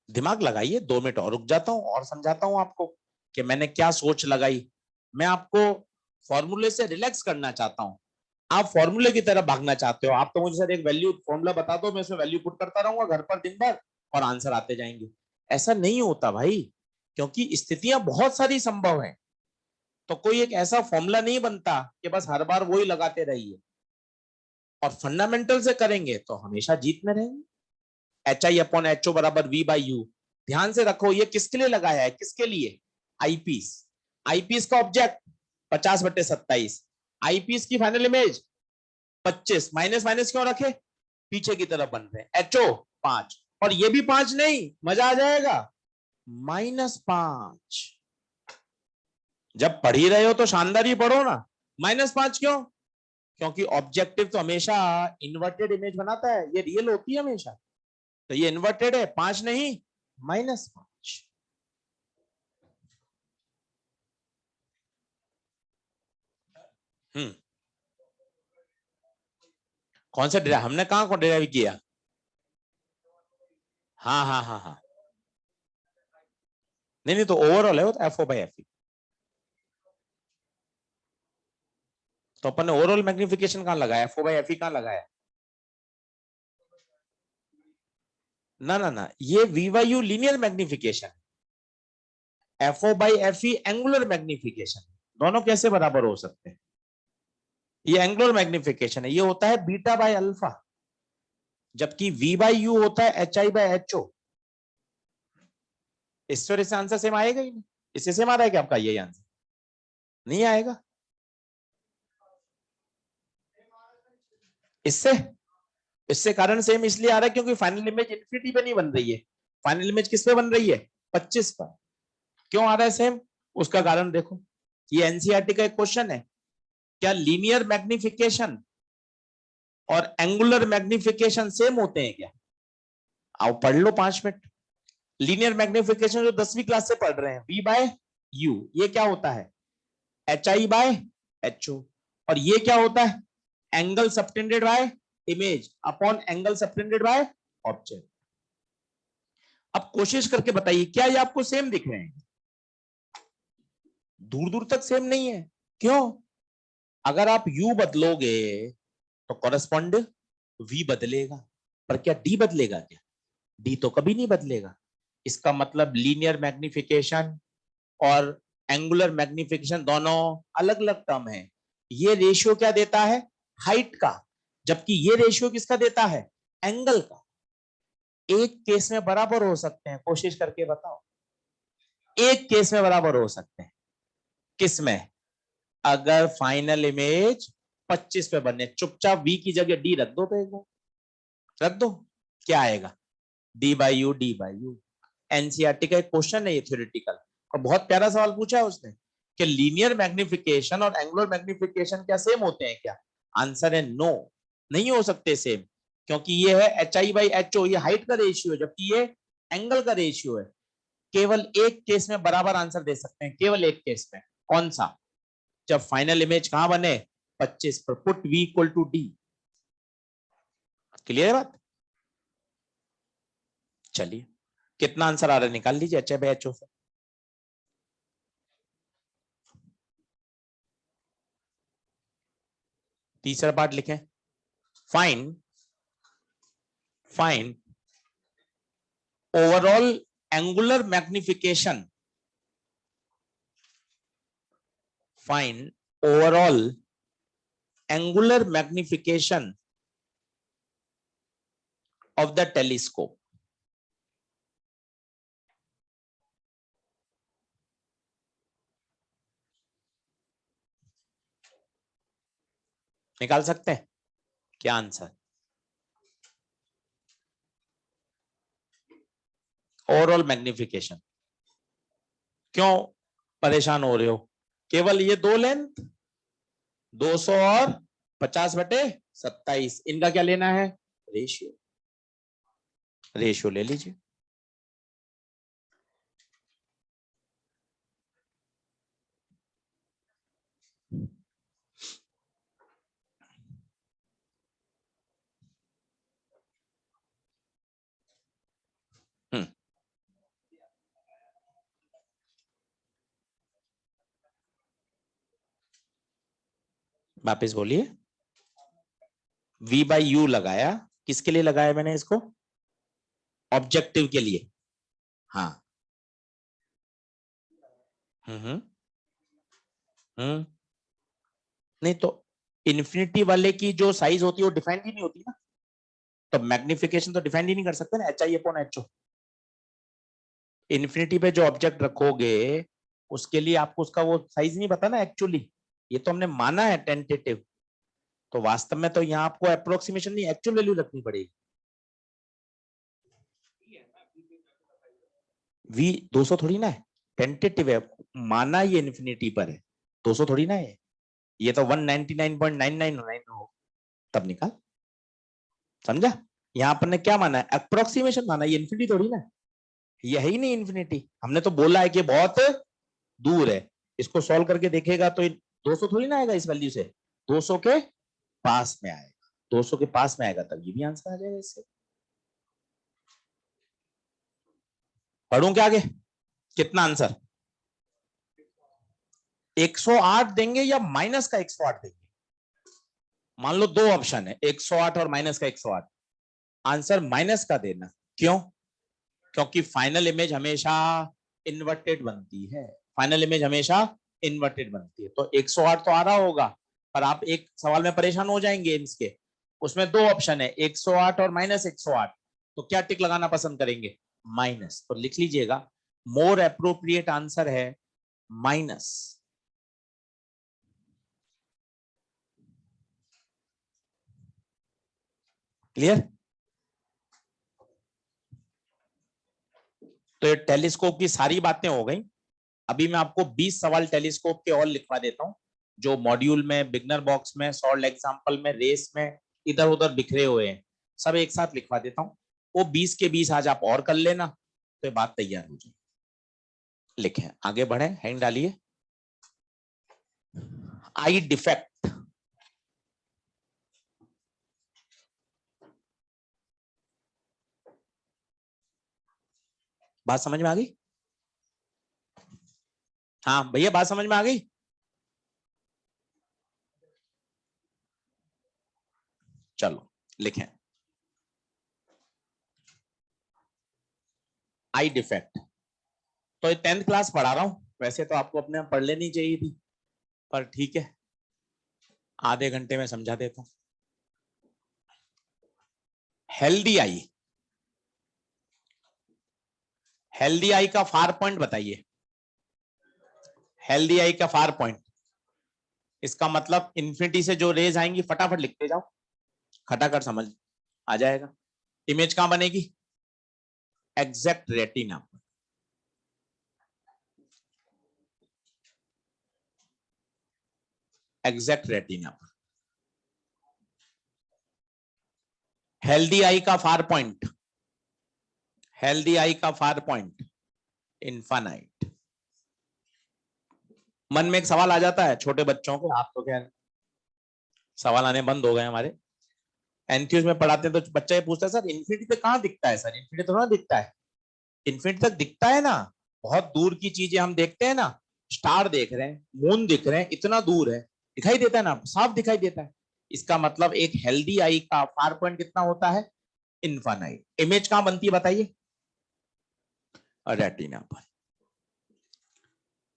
दिमाग लगाइए, 2 मिनट और रुक जाता हूं और समझाता हूं आपको कि मैंने क्या सोच लगाई। मैं आपको फॉर्मूले से रिलैक्स करना चाहता हूं, आप फॉर्मूले की तरफ भागना चाहते हो। आप तो मुझे सर एक वैल्यू फॉर्मूला बता दो, मैं उसमें वैल्यू पुट करता रहूंगा घर पर दिन भर और आंसर आते जाएंगे। ऐसा नहीं होता भाई, क्योंकि स्थितियां बहुत सारी संभव हैं, तो कोई एक ऐसा फॉर्मूला नहीं बनता कि बस हर बार वही लगाते रहिए। और फंडामेंटल से करेंगे तो हमेशा जीत में रहेंगे। H I upon H O बराबर वी बाई यू। ध्यान से रखो, ये किसके लिए लगाया है? किसके लिए? आईपीस। आईपीस का ऑब्जेक्ट 50/27, आईपीस की फाइनल इमेज 25। माइनस माइनस क्यों रखे? पीछे की तरफ बन रहे हैं। एचओ 5, और ये भी 5 नहीं, मजा आ जाएगा, -5। जब पढ़ ही रहे हो तो शानदार ही पढ़ो ना। -5 क्यों? क्योंकि ऑब्जेक्टिव तो हमेशा इन्वर्टेड इमेज बनाता है, ये रियल होती है हमेशा, तो ये इन्वर्टेड है, 5 नहीं, -5। कौन सा डिराइव, हमने कहाँ को डिराइव किया? हाँ हाँ हाँ हाँ, नहीं नहीं, तो ओवरऑल है वो, तो F O by F E. तो अपन ने ओवरऑल मैग्निफिकेशन कहाँ लगाया, F O by F E कहाँ लगाया? ना ना ना, ये V by U linear magnification, F O by F E angular magnification. दोनों कैसे बराबर हो सकते हैं? ये एंगुलर मैग्निफिकेशन है, ये होता है बीटा बाय अल्फा, जबकि वी बाई यू होता है H I by H O. इस वजह से आंसर सेम आएगा ही नहीं। इससे सेम आ रहा है क्या आपका ये आंसर? नहीं आएगा। इससे इससे कारण सेम इसलिए आ रहा है क्योंकि फाइनल इमेज इन्फिनिटी पे नहीं बन रही है, फाइनल इमेज किस पे बन रही है? 25 पर। क्यों आ रहा है सेम? उसका कारण देखो, ये एनसीईआरटी का एक क्वेश्चन है, क्या लीनियर मैग्निफिकेशन और एंगुलर मैग्निफिकेशन सेम होते हैं क्या? आओ पढ़ लो 5 मिनट। लीनियर मैग्निफिकेशन जो 10वीं क्लास से पढ़ रहे हैं, वी बाय यू, ये क्या होता है? H I by H O. और ये क्या होता है? Angle subtended by image upon angle subtended by object. अब कोशिश करके बताइए क्या ये आपको सेम दिख रहे हैं? दूर दूर तक सेम नहीं है। क्यों? अगर आप u बदलोगे तो कॉरेस्पॉन्ड v बदलेगा, पर क्या d बदलेगा क्या? d तो कभी नहीं बदलेगा। इसका मतलब लीनियर मैग्निफिकेशन और एंगुलर मैग्निफिकेशन दोनों अलग अलग टर्म है। ये रेशियो क्या देता है? हाइट का, जबकि ये रेशियो किसका देता है? एंगल का। एक केस में बराबर हो सकते हैं, कोशिश करके बताओ। एक केस में बराबर हो सकते हैं, किस में? अगर फाइनल इमेज 25 पे बने, चुपचाप v की जगह d रख दो, तो एक रख दो, क्या आएगा? d by you, D by you. NCERT का एक क्वेश्चन है ये, थ्योरेटिकल, और बहुत प्यारा सवाल पूछा है उसने कि लीनियर मैग्निफिकेशन और एंगुलर मैग्निफिकेशन क्या सेम होते हैं क्या? आंसर है नो, नहीं हो सकते सेम, क्योंकि ये है H I by H O, ये हाइट का रेशियो है, जबकि ये एंगल का रेशियो है। केवल एक केस में बराबर आंसर दे सकते हैं, केवल एक केस में। कौन सा? जब फाइनल इमेज कहां बने? 25 पर। Put v equal to D. Clear बात? चलिए, कितना आंसर आ रहा है निकाल लीजिए एच बाई एच ओ से। तीसरा पार्ट लिखें, fine fine overall angular magnification, fine overall angular magnification of the telescope. निकाल सकते हैं क्या आंसर? Overall magnification. क्यों परेशान हो रहे हो? केवल ये दो लेंथ 200 और 50/27, इनका क्या लेना है? रेशियो। रेशियो ले लीजिए। वापिस बोलिए। v बाई यू लगाया, किसके लिए लगाया मैंने इसको? ऑब्जेक्टिव के लिए। हाँ। हम्म हम्म। नहीं तो इन्फिनिटी वाले की जो साइज होती है वो डिफाइंड ही नहीं होती ना, तो मैग्निफिकेशन तो डिफाइंड ही नहीं कर सकते ना, H I upon H O. Infinity पे जो ऑब्जेक्ट रखोगे उसके लिए आपको उसका वो साइज नहीं पता ना एक्चुअली, ये तो हमने माना है टेंटेटिव, तो वास्तव में तो यहाँ आपको अप्रोक्सीमेशन नहीं, एक्चुअल वैल्यू रखनी पड़ेगी। v 200 थोड़ी ना है, टेंटेटिव है, माना ये इन्फिनिटी पर है, 200 थोड़ी ना है, ये तो 199.99 हो, तब निकाल। समझा? यहाँ पर ने क्या माना है? अप्रोक्सीमेशन माना, ये इन्फिनिटी थोड़ी ना, ये है ही नहीं इन्फिनिटी। हमने तो बोला है कि बहुत दूर है, इसको सॉल्व करके देखेगा तो 200 थोड़ी ना आएगा इस वैल्यू से, 200 के पास में आएगा, 200 के पास में आएगा तब ये भी आंसर आ जाएगा इससे। पढ़ूं क्या आगे? कितना आंसर? 108 देंगे या माइनस का 108 देंगे? मान लो दो ऑप्शन है, 108 और माइनस का 108। आंसर माइनस का देना। क्यों? क्योंकि फाइनल इमेज हमेशा इन्वर्टेड बनती है, फाइनल इमेज हमेशा इन्वर्टेड बनती है। तो 108 तो आ रहा होगा, पर आप एक सवाल में परेशान हो जाएंगे इसके, उसमें दो ऑप्शन है 108 और माइनस 108, तो क्या टिक लगाना पसंद करेंगे? माइनस। तो लिख लीजिएगा, मोर अप्रोप्रिएट आंसर है माइनस। क्लियर? तो ये टेलीस्कोप की सारी बातें हो गई। अभी मैं आपको 20 सवाल टेलीस्कोप के और लिखवा देता हूं, जो मॉड्यूल में, बिगनर बॉक्स में, सॉल्व एग्जाम्पल में, रेस में इधर उधर बिखरे हुए हैं, सब एक साथ लिखवा देता हूं। वो 20 के 20 आज आप और कर लेना, तो ये बात तैयार हो जाए। लिखें, आगे बढ़े, हैंड डालिए। आई डिफेक्ट, बात समझ में आ गई? हाँ भैया, बात समझ में आ गई? चलो लिखें, आई डिफेक्ट। तो 10th क्लास पढ़ा रहा हूं, वैसे तो आपको अपने आप पढ़ लेनी चाहिए थी, पर ठीक है, आधे घंटे में समझा देता हूं। हेल्दी आई, हेल्दी आई का फार पॉइंट बताइए। हेल्दी आई का फार पॉइंट, इसका मतलब इंफिनिटी से जो रेज आएंगी फटाफट लिखते जाओ, खटाखट समझ आ जाएगा। इमेज कहां बनेगी? एग्जैक्ट रेटिना, एग्जैक्ट रेटिना पर। हेल्दी आई का फार पॉइंट, हेल्दी आई का फार पॉइंट इनफाइनाइट। मन में एक सवाल आ जाता है छोटे बच्चों के, आप तो खैर सवाल आने बंद हो गए हमारे, एनथ्यूज में पढ़ाते हैं तो बच्चा ये पूछता है, सर इन्फिनिटी पे कहां दिखता है? सर इन्फिनिटी तो ना दिखता है। इन्फिनिटी तक दिखता है ना, बहुत दूर की चीजें हम देखते हैं ना, स्टार देख रहे हैं, मून दिख रहे हैं, इतना दूर है, दिखाई देता है ना, साफ दिखाई देता है। इसका मतलब एक हेल्दी आई का फार पॉइंट कितना होता है? इनफाइनाइट। इमेज कहां बनती है बताइए? रेटिना पर।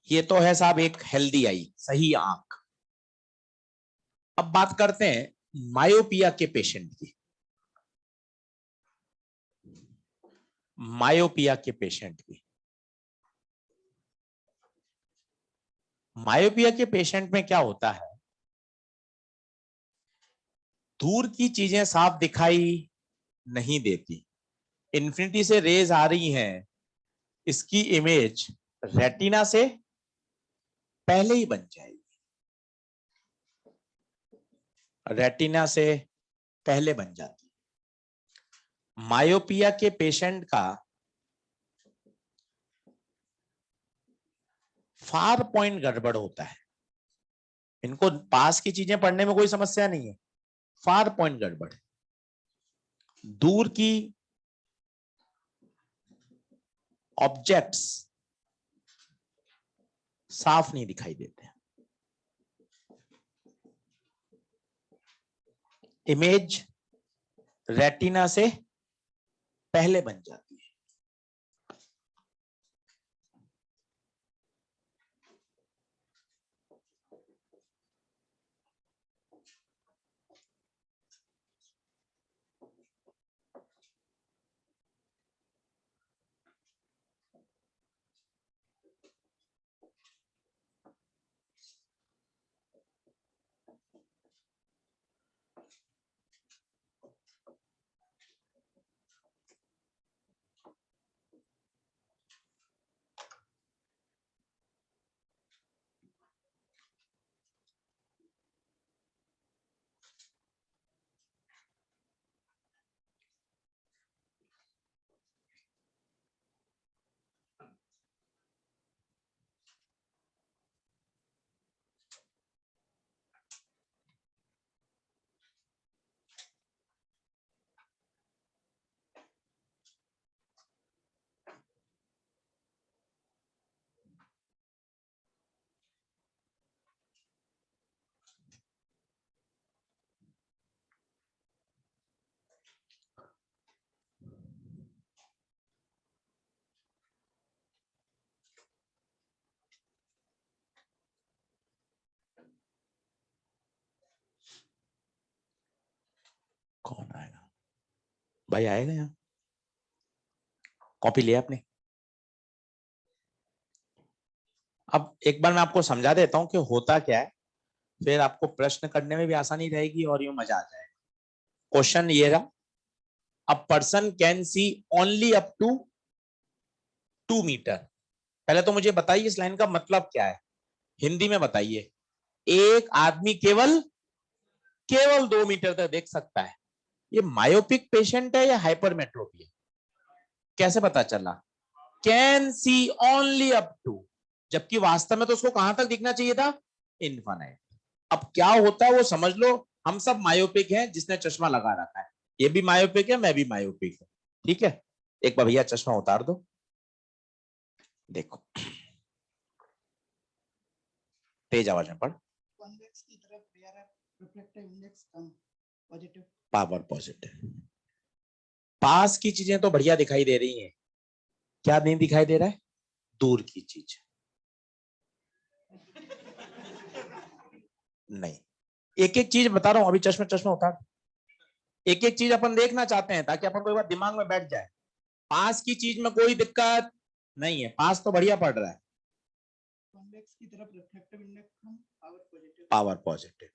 ये तो है साहब एक हेल्दी आई, सही आंख। अब बात करते हैं मायोपिया के पेशेंट की, मायोपिया के पेशेंट की। मायोपिया के पेशेंट में क्या होता है, दूर की चीजें साफ दिखाई नहीं देती, इन्फिनिटी से रेज आ रही हैं, इसकी इमेज रेटिना से पहले ही बन जाएगी, रेटिना से पहले बन जाती है। मायोपिया के पेशेंट का फार पॉइंट गड़बड़ होता है, इनको पास की चीजें पढ़ने में कोई समस्या नहीं है, फार पॉइंट गड़बड़, दूर की ऑब्जेक्ट्स साफ नहीं दिखाई देते, इमेज रेटिना से पहले बन जाती है। भाई आएगा यहाँ, कॉपी लिया आपने? अब एक बार मैं आपको समझा देता हूं कि होता क्या है, फिर आपको प्रश्न करने में भी आसानी रहेगी और यूं मजा आ जाएगा। क्वेश्चन ये रहा, a person can see only up to 2 metre. पहले तो मुझे बताइए इस लाइन का मतलब क्या है, हिंदी में बताइए। एक आदमी केवल केवल 2 मीटर तक देख सकता है। ये मायोपिक पेशेंट है या हाइपरमेट्रोपी है? कैसे पता चला? Can see only up to, जबकि वास्तव में तो उसको कहां तक दिखना चाहिए था? इनफाइनाइट। अब क्या होता है वो समझ लो। हम सब मायोपिक हैं, जिसने चश्मा लगा रखा है ये भी मायोपिक है, मैं भी मायोपिक हूं, ठीक है। एक बार भैया चश्मा उतार दो, देखो तेज आवाज में पढ़। Power positive. पास की चीजें तो बढ़िया दिखाई दे रही हैं, क्या नहीं दिखाई दे रहा है? दूर की चीज नहीं। एक एक चीज बता रहा हूं, अभी चश्मा चश्मा उतार। एक एक चीज अपन देखना चाहते हैं ताकि अपन को एक बार दिमाग में बैठ जाए। पास की चीज में कोई दिक्कत नहीं है, पास तो बढ़िया पड़ रहा है। की तरफ रिफ्लेक्टिव इंडेक्स कम, पावर पॉजिटिव,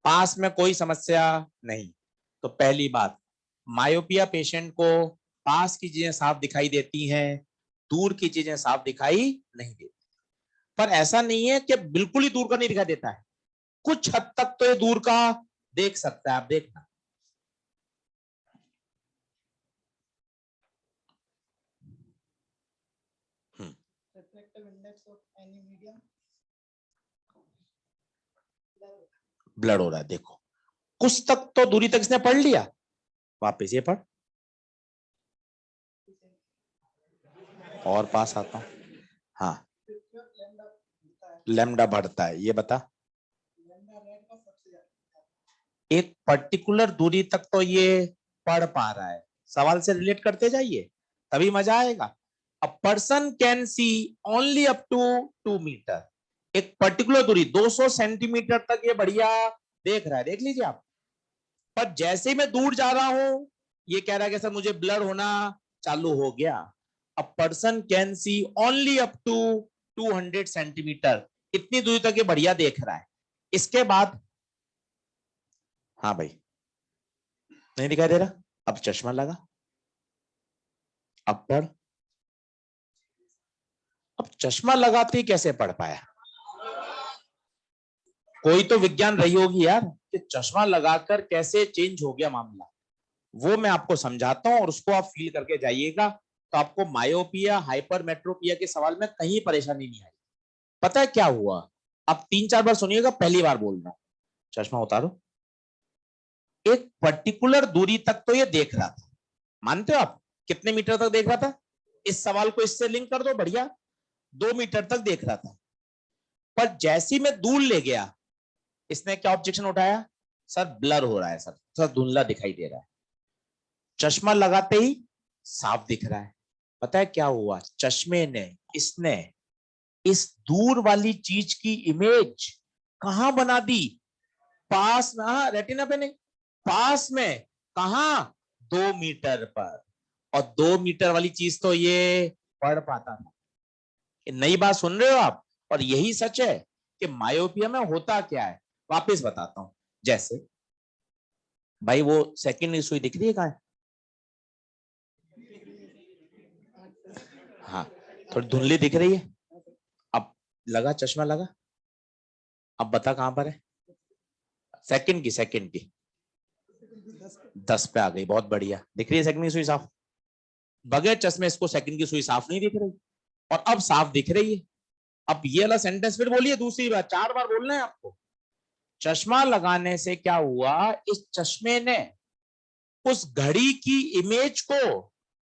पास में कोई समस्या नहीं। तो पहली बात, मायोपिया पेशेंट को पास की चीजें साफ दिखाई देती हैं, दूर की चीजें साफ दिखाई नहीं देती। पर ऐसा नहीं है कि बिल्कुल ही दूर का नहीं दिखाई देता है, कुछ हद तक तो ये दूर का देख सकता है। आप देखना, ब्लड हो रहा है, देखो कुछ तक तो दूरी तक इसने पढ़ लिया। वापस ये पढ़, और पास आता हूं। हाँ, लैम्डा बढ़ता है, ये बता। एक पर्टिकुलर दूरी तक तो ये पढ़ पा रहा है, सवाल से रिलेट करते जाइए तभी मजा आएगा। A person can see only up to 2 metre, एक पर्टिकुलर दूरी 200 सेंटीमीटर तक ये बढ़िया देख रहा है, देख लीजिए आप। पर जैसे ही मैं दूर जा रहा हूं, ये कह रहा है कि सर मुझे ब्लर होना चालू हो गया। A person can see only up to 200 centimetre, इतनी दूरी तक ये बढ़िया देख रहा है। इसके बाद, हाँ भाई नहीं दिखाई दे रहा, अब चश्मा लगा, अब पढ़। अब चश्मा लगाते ही कैसे पढ़ पाया? कोई तो विज्ञान रही होगी यार, कि चश्मा लगाकर कैसे चेंज हो गया मामला। वो मैं आपको समझाता हूं और उसको आप फील करके जाइएगा, तो आपको मायोपिया हाइपरमेट्रोपिया के सवाल में कहीं परेशानी नहीं आई। पता है क्या हुआ? आप 3-4 बार सुनिएगा, पहली बार बोल रहा हूं। चश्मा उतारो। एक पर्टिकुलर दूरी तक तो ये देख रहा था, मानते हो आप? कितने मीटर तक देख रहा था? इस सवाल को इससे लिंक कर दो, बढ़िया। 2 मीटर तक देख रहा था। पर जैसी मैं दूर ले गया, इसने क्या ऑब्जेक्शन उठाया? सर ब्लर हो रहा है, सर धुंधला दिखाई दे रहा है। चश्मा लगाते ही साफ दिख रहा है। पता है क्या हुआ? चश्मे ने, इसने इस दूर वाली चीज की इमेज कहां बना दी? पास में, हाँ रेटिना पे नहीं, पास में। कहा? 2 मीटर पर। और 2 मीटर वाली चीज तो ये पढ़ पाता था। नई बात सुन रहे हो आप? और यही सच है कि मायोपिया में होता क्या है, वापस बताता हूं। जैसे भाई वो सेकंड सुई दिख रही है, कहां है? हाँ, थोड़ी धुंधली दिख रही है। अब लगा, चश्मा लगा, अब बता कहां पर है? सेकंड की 10 पे आ गई, बहुत बढ़िया। दिख रही है सेकंड की सुई साफ? बगैर चश्मे इसको सेकंड की सुई साफ नहीं दिख रही, और अब साफ दिख रही है। अब ये वाला सेंटेंस फिर बोलिए, दूसरी बार, 4 बार बोलना है आपको। चश्मा लगाने से क्या हुआ? इस चश्मे ने उस घड़ी की इमेज को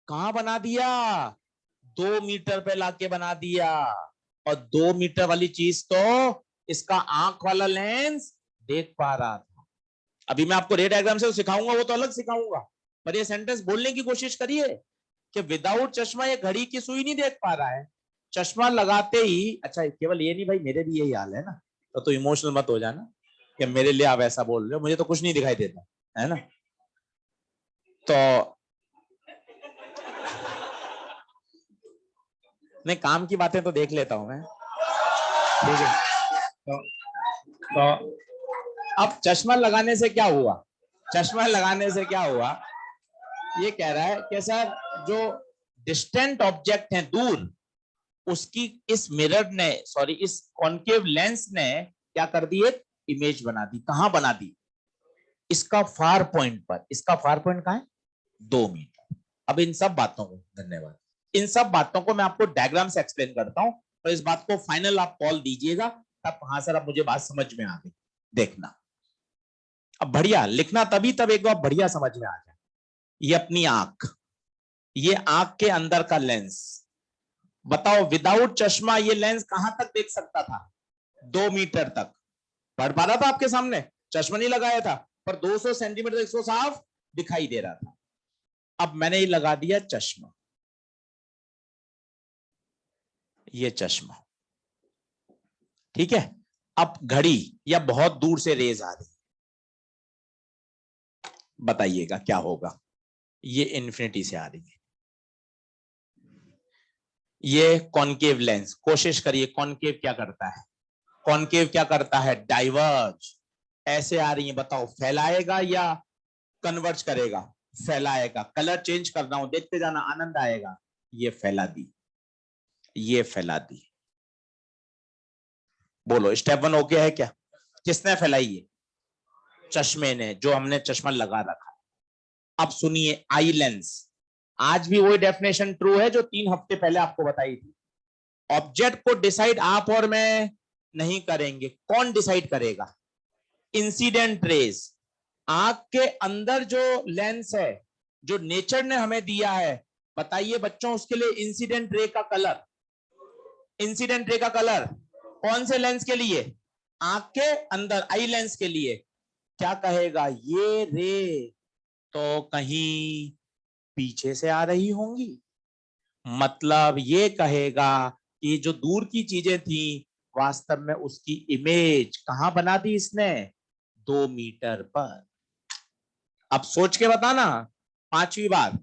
कहां बना दिया? 2 मीटर पे लाके बना दिया। और 2 मीटर वाली चीज तो इसका आंख वाला लेंस देख पा रहा था। अभी मैं आपको रे डायग्राम से सिखाऊंगा, वो तो अलग सिखाऊंगा। पर ये सेंटेंस बोलने की कोशिश करिए कि विदाउट चश्मा ये घड़ी की सुई नहीं देख पा रहा है, चश्मा लगाते ही। अच्छा केवल ये नहीं भाई, मेरे भी यही हाल है ना, तो इमोशनल मत हो जाना कि मेरे लिए आप ऐसा बोल रहे हो, मुझे तो कुछ नहीं दिखाई देता है ना। तो नहीं, काम की बातें तो देख लेता हूं मैं। ठीक है, तो अब चश्मा लगाने से क्या हुआ? चश्मा लगाने से क्या हुआ? ये कह रहा है कि सर जो डिस्टेंट ऑब्जेक्ट है दूर, उसकी इस मिरर ने, सॉरी इस कॉन्केव लेंस ने क्या कर दी? एक इमेज बना दी। कहां बना दी? इसका फार पॉइंट पर। इसका फार पॉइंट कहां है? 2 मीटर। अब इन सब बातों को, धन्यवाद, इन सब बातों को मैं आपको डायग्राम से एक्सप्लेन करता हूं, और इस बात को फाइनल आप कॉल दीजिएगा तब। हाँ सर, अब मुझे बात समझ में आ गई। देखना, अब बढ़िया लिखना, तभी तब एक बार बढ़िया समझ में आ जाए। ये अपनी आंख, ये आंख के अंदर का लेंस। बताओ विदाउट चश्मा ये लेंस कहां तक देख सकता था? 2 मीटर तक पढ़ पा रहा था आपके सामने, चश्मा नहीं लगाया था, पर 200 सेंटीमीटर इसको साफ दिखाई दे रहा था। अब मैंने ये लगा दिया चश्मा, ये चश्मा, ठीक है। अब घड़ी या बहुत दूर से रेज आ रही, बताइएगा क्या होगा? ये इन्फिनिटी से आ रही है, ये कॉनकेव लेंस। कोशिश करिए, कॉनकेव क्या करता है? कॉनकेव क्या करता है? डाइवर्ज। ऐसे आ रही है, बताओ फैलाएगा या कन्वर्ज करेगा? फैलाएगा। कलर चेंज कर रहा हूं, देखते जाना, आनंद आएगा। ये फैला दी, ये फैला दी। बोलो स्टेप 1 ओके है क्या? किसने फैलाई? है चश्मे ने, जो हमने चश्मा लगा रखा। अब सुनिए, आई लेंस, आज भी वही डेफिनेशन ट्रू है जो 3 हफ्ते पहले आपको बताई थी। ऑब्जेक्ट को डिसाइड आप और मैं नहीं करेंगे। कौन डिसाइड करेगा? Incident raise. आंख के अंदर जो लेंस है, जो नेचर ने हमें दिया है, बताइए बच्चों, उसके लिए इंसिडेंट रे का कलर, इंसिडेंट रे का कलर कौन से लेंस के लिए? आंख के अंदर, आई लेंस के लिए। क्या कहेगा? ये रे तो कहीं पीछे से आ रही होंगी। मतलब ये कहेगा कि जो दूर की चीजें थी, वास्तव में उसकी इमेज कहां बना दी इसने? 2 मीटर पर। अब सोच के बताना, 5वीं बार।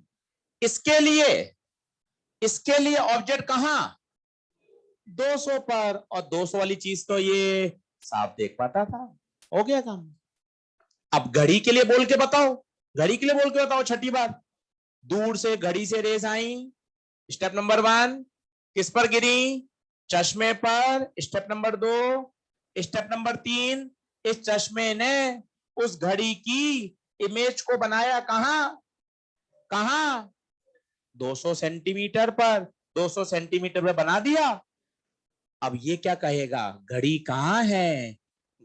इसके लिए, इसके लिए ऑब्जेक्ट कहां? 200 पर। और 200 वाली चीज तो ये साफ देख पाता था। हो गया काम। अब घड़ी के लिए बोल के बताओ, घड़ी के लिए बोल के बताओ, छठी बार। दूर से घड़ी से रेस आई, स्टेप नंबर 1 किस पर गिरी? चश्मे पर। स्टेप नंबर 2, स्टेप नंबर 3, इस चश्मे ने उस घड़ी की इमेज को बनाया कहां? कहां? 200 सेंटीमीटर पर। 200 सेंटीमीटर पे बना दिया। अब ये क्या कहेगा? घड़ी कहां है?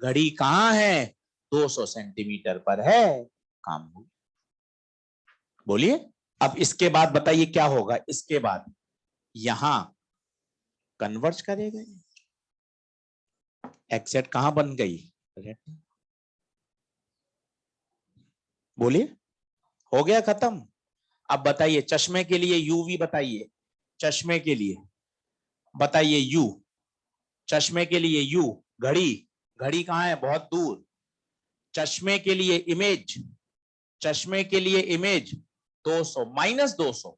घड़ी कहां है? 200 सेंटीमीटर पर है। काम हो, बोलिए। अब इसके बाद बताइए क्या होगा? इसके बाद यहां कन्वर्ज करेगा। एग्जैक्ट कहां बन गई? बोलिए, हो गया खत्म। अब बताइए चश्मे के लिए यूवी, बताइए चश्मे के लिए, बताइए यू, चश्मे के लिए यू। घड़ी, घड़ी कहां है? बहुत दूर। चश्मे के लिए इमेज, चश्मे के लिए इमेज 200, -200।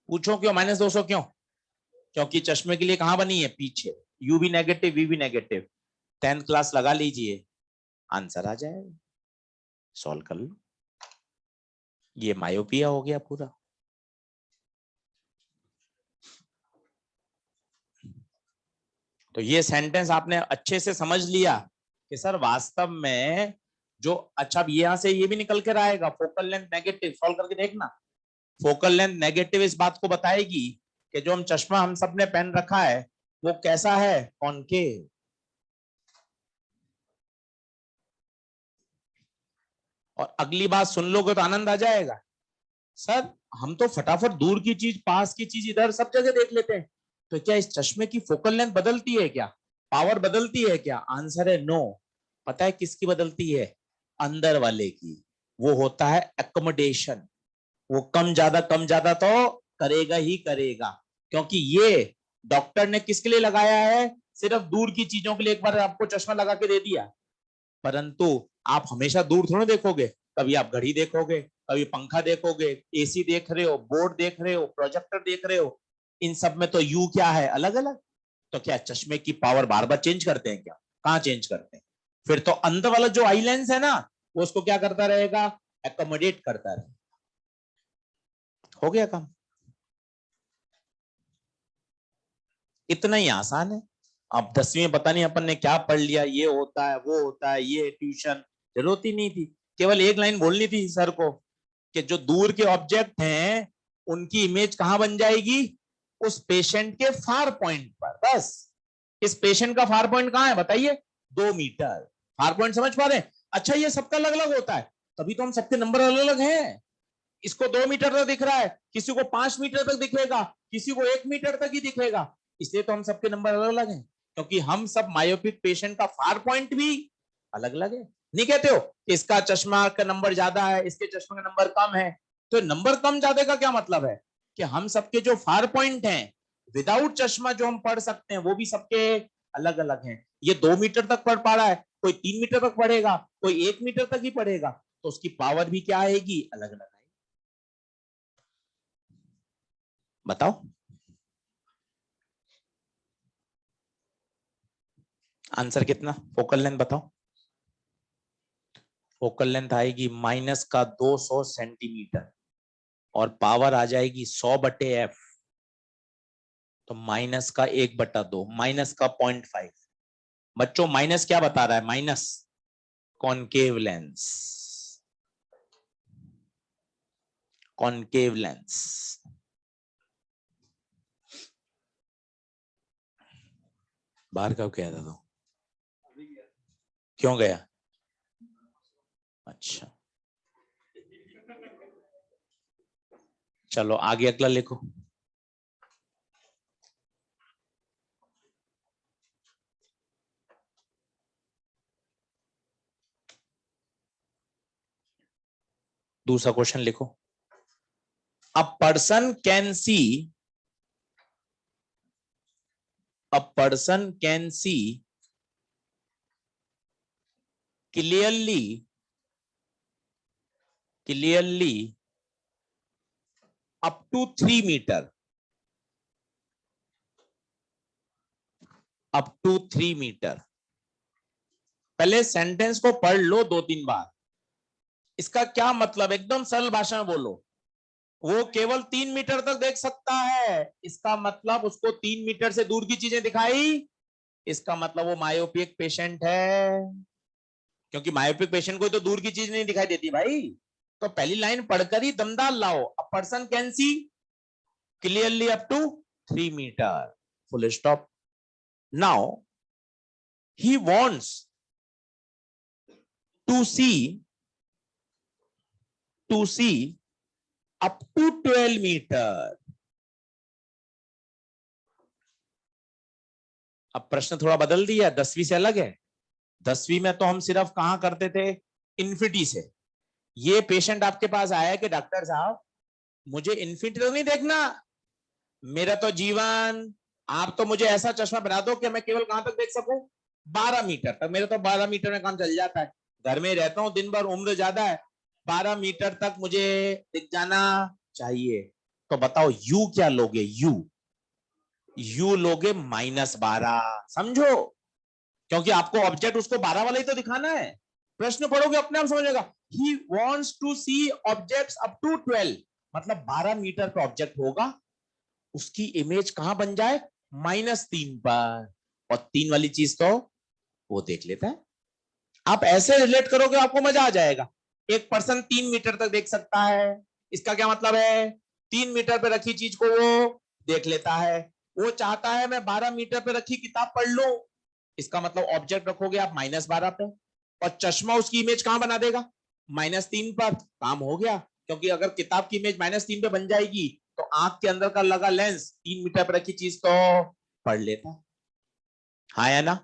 पूछो क्यों -200? क्यों? क्योंकि चश्मे के लिए कहां बनी है? पीछे। यू भी नेगेटिव, वी भी नेगेटिव। 10th क्लास लगा लीजिए, आंसर आ जाएगा। सॉल्व कर लो। ये मायोपिया हो गया पूरा। तो ये सेंटेंस आपने अच्छे से समझ लिया कि सर वास्तव में जो, अच्छा अब यहां से ये भी निकल कर आएगा, फोकल लेंथ नेगेटिव। सॉल्व करके देखना। फोकल लेंथ नेगेटिव इस बात को बताएगी कि जो हम चश्मा हम सब ने पहन रखा है वो कैसा है? कॉनकेव। और अगली बात सुन लोगे तो आनंद आ जाएगा। सर हम तो फटाफट दूर की चीज, पास की चीज, इधर सब जगह देख लेते हैं, तो क्या इस चश्मे की फोकल लेंथ बदलती है क्या? पावर बदलती है क्या? आंसर है नो। पता है किसकी बदलती है? अंदर वाले की। वो होता है एकोमोडेशन। वो कम ज्यादा तो करेगा ही करेगा। क्योंकि ये डॉक्टर ने किसके लिए लगाया है? सिर्फ दूर की चीजों के लिए। एक बार आपको चश्मा लगा के दे दिया, परंतु आप हमेशा दूर थोड़ा देखोगे। कभी आप घड़ी देखोगे, कभी पंखा देखोगे, एसी देख रहे हो, बोर्ड देख रहे हो, प्रोजेक्टर देख रहे हो। इन सब में तो यू क्या है, अलग अलग। तो क्या चश्मे की पावर बार बार चेंज करते हैं क्या? कहां चेंज करते हैं? फिर तो अंदर वाला जो आई लेंस है ना, वो उसको क्या करता रहेगा, एकोमोडेट करता रहेगा। हो गया काम, इतना ही आसान है। अब 10वीं में पता नहीं अपन ने क्या पढ़ लिया, ये होता है वो होता है, ये ट्यूशन, जरूरत ही नहीं थी। केवल एक लाइन बोलनी थी सर को कि जो दूर के ऑब्जेक्ट हैं उनकी इमेज कहां बन जाएगी, उस पेशेंट के फार पॉइंट पर, बस। इस पेशेंट का फार पॉइंट कहां है बताइए, 2 मीटर। फार पॉइंट समझ पा रहे हैं? अच्छा, ये सबका अलग अलग होता है, तभी तो हम सबके नंबर अलग अलग हैं। इसको 2 मीटर तक दिख रहा है, किसी को 5 मीटर तक दिखेगा, किसी को 1 मीटर तक ही दिखेगा। इसलिए तो हम सबके नंबर अलग अलग हैं, क्योंकि हम सब मायोपिक पेशेंट का फार पॉइंट भी अलग अलग है। नहीं कहते हो इसका चश्मा का नंबर ज्यादा है, इसके चश्मे का नंबर कम है? तो नंबर कम ज्यादा का क्या मतलब है कि हम सबके जो फार पॉइंट हैं विदाउट चश्मा जो हम पढ़ सकते हैं वो भी सबके अलग अलग हैं। ये 2 मीटर तक पढ़ पा रहा है, कोई 3 मीटर तक पढ़ेगा, कोई 1 मीटर तक ही पढ़ेगा, तो उसकी पावर भी क्या आएगी, अलग अलग आएगी। बताओ आंसर कितना, फोकल लेंथ बताओ। फोकल लेंथ आएगी -200 सेंटीमीटर और पावर आ जाएगी 100/f, तो -1/2, -0.5। बच्चों माइनस क्या बता रहा है, minus concave lens, concave lens. बाहर कब गया था तो, क्यों गया? अच्छा, चलो आगे अगला लिखो। दूसरा क्वेश्चन लिखो। A person can see, a person can see clearly, clearly up to 3 metre, up to 3 metre. पहले सेंटेंस को पढ़ लो 2-3 बार। इसका क्या मतलब, एकदम सरल भाषा में बोलो। वो केवल 3 मीटर तक देख सकता है, इसका मतलब उसको 3 मीटर से दूर की चीजें दिखाई, इसका मतलब वो मायोपिक पेशेंट है। क्योंकि मायोपिक पेशेंट को तो दूर की चीज नहीं दिखाई देती भाई। तो पहली लाइन पढ़कर ही दमदार लाओ, a person can see clearly up to 3 metre, full stop. Now he wants to see up to 12 metre. अब प्रश्न थोड़ा बदल दिया, 10वीं से अलग है। 10वीं में तो हम सिर्फ कहां करते थे, इन्फिनिटी से। ये पेशेंट आपके पास आया है कि डॉक्टर साहब मुझे इन्फिनिटी तो नहीं देखना, मेरा तो जीवन, आप तो मुझे ऐसा चश्मा बना दो कि मैं केवल कहां तक देख सकूं, 12 मीटर तक। मेरा तो 12 मीटर में काम चल जाता है, घर में रहता हूं दिन भर, उम्र ज्यादा है, 12 मीटर तक मुझे दिख जाना चाहिए। तो बताओ यू क्या लोगे, यू लोगे -12, समझो। क्योंकि आपको ऑब्जेक्ट उसको 12 वाला ही तो दिखाना है। प्रश्न पढ़ोगे अपने आप समझेगा। He wants to see objects up to 12, मतलब 12 मीटर पे ऑब्जेक्ट होगा, उसकी इमेज कहां बन जाए, -3 पर, और 3 वाली चीज तो वो देख लेता है। आप ऐसे रिलेट करोगे आपको मजा आ जाएगा। एक पर्सन 3 मीटर तक देख सकता है, इसका क्या मतलब है, 3 मीटर पे रखी चीज को वो देख लेता है। वो चाहता है मैं 12 मीटर पे रखी किताब पढ़ लूं, इसका मतलब ऑब्जेक्ट रखोगे आप -12 पे, और चश्मा उसकी इमेज कहां बना देगा, -3 पर, काम हो गया। क्योंकि अगर किताब की इमेज -3 पे बन जाएगी तो आंख के अंदर का लगा लेंस 3 मीटर पर रखी चीज तो पढ़ लेता। हाँ या ना,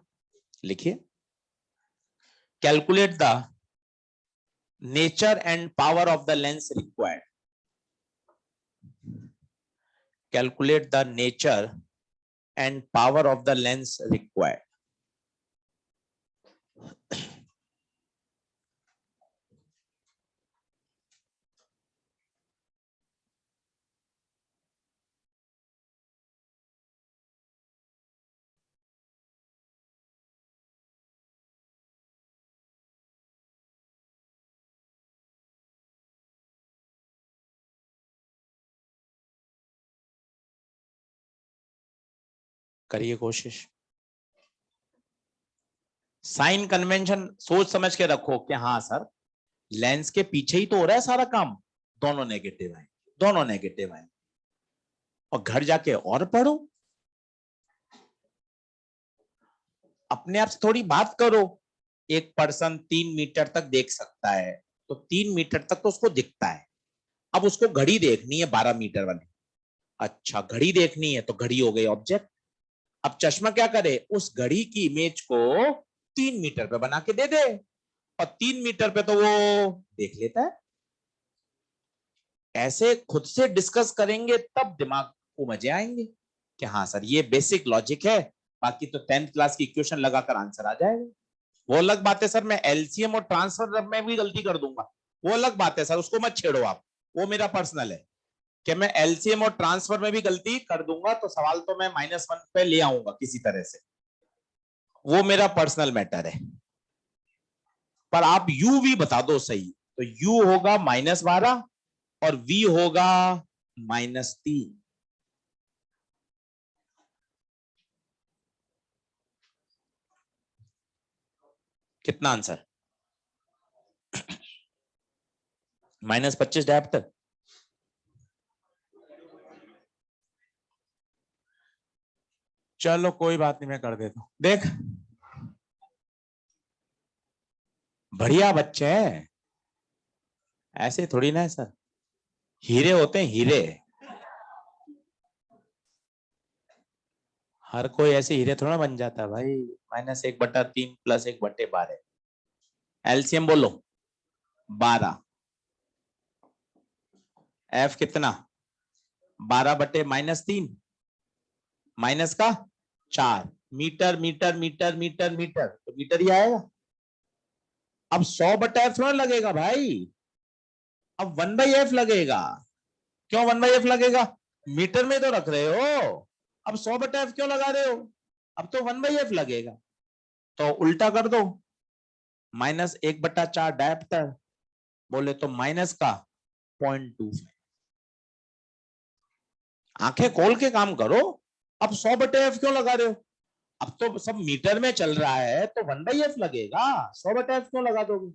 लिखिए। Calculate the nature and power of the lens required. Calculate the nature and power of the lens required. करिए कोशिश। साइन कन्वेंशन सोच समझ के रखो कि हाँ सर लेंस के पीछे ही तो हो रहा है सारा काम, दोनों नेगेटिव है, दोनों नेगेटिव है। और घर जाके और पढ़ो, अपने आप से थोड़ी बात करो। एक पर्सन 3 मीटर तक देख सकता है तो 3 मीटर तक तो उसको दिखता है। अब उसको घड़ी देखनी है 12 मीटर वाली। अच्छा घड़ी देखनी है तो घड़ी हो गई ऑब्जेक्ट। अब चश्मा क्या करे, उस घड़ी की इमेज को 3 मीटर पे बना के दे दे और 3 मीटर पे तो वो देख लेता है। ऐसे खुद से डिस्कस करेंगे तब दिमाग को मजे आएंगे कि हाँ सर ये बेसिक लॉजिक है, बाकी तो 10th क्लास की इक्वेशन लगाकर आंसर आ जाएगा। वो अलग बात है सर मैं एलसीएम और ट्रांसफर में भी गलती कर दूंगा, वो अलग बात है सर, उसको मत छेड़ो आप, वो मेरा पर्सनल है कि मैं एलसीएम और ट्रांसफर में भी गलती कर दूंगा तो सवाल तो मैं -1 पे ले आऊंगा किसी तरह से, वो मेरा पर्सनल मैटर है। पर आप यू भी बता दो सही, तो यू होगा -12 और वी होगा -3। कितना आंसर? -25 डायप्टर। चलो कोई बात नहीं मैं कर देता हूं। देख बढ़िया बच्चे हैं, ऐसे थोड़ी ना है सर, हीरे होते हैं हीरे। हर कोई ऐसे हीरे थोड़ा बन जाता भाई। -1/3 +1/12। एलसीएम बोलो 12। एफ कितना? 12/-3 माइनस का 4। Metre metre metre metre metre तो मीटर ही आएगा। अब 100/f थोड़ा लगेगा भाई, अब 1/f लगेगा। क्यों 1/f लगेगा? मीटर में तो रख रहे हो, अब 100/f क्यों लगा रहे हो? अब तो 1/f लगेगा। तो उल्टा कर दो, -1/4 डायप्टर, बोले तो माइनस का 0.25। आंखें खोल के काम करो। अब 100/f क्यों लगा रहे हो? अब तो सब मीटर में चल रहा है तो 1/f लगेगा, 100/f क्यों लगा दोगे?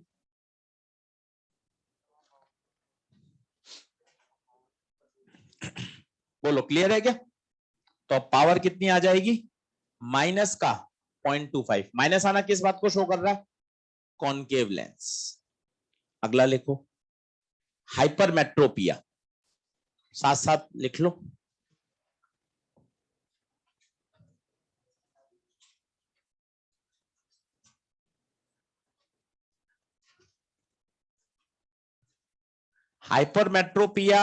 बोलो क्लियर है क्या? तो पावर कितनी आ जाएगी? माइनस का 0.25। माइनस आना किस बात को शो कर रहा है? Concave lens. अगला लिखो हाइपरमेट्रोपिया, साथ साथ लिख लो। हाइपरमेट्रोपिया,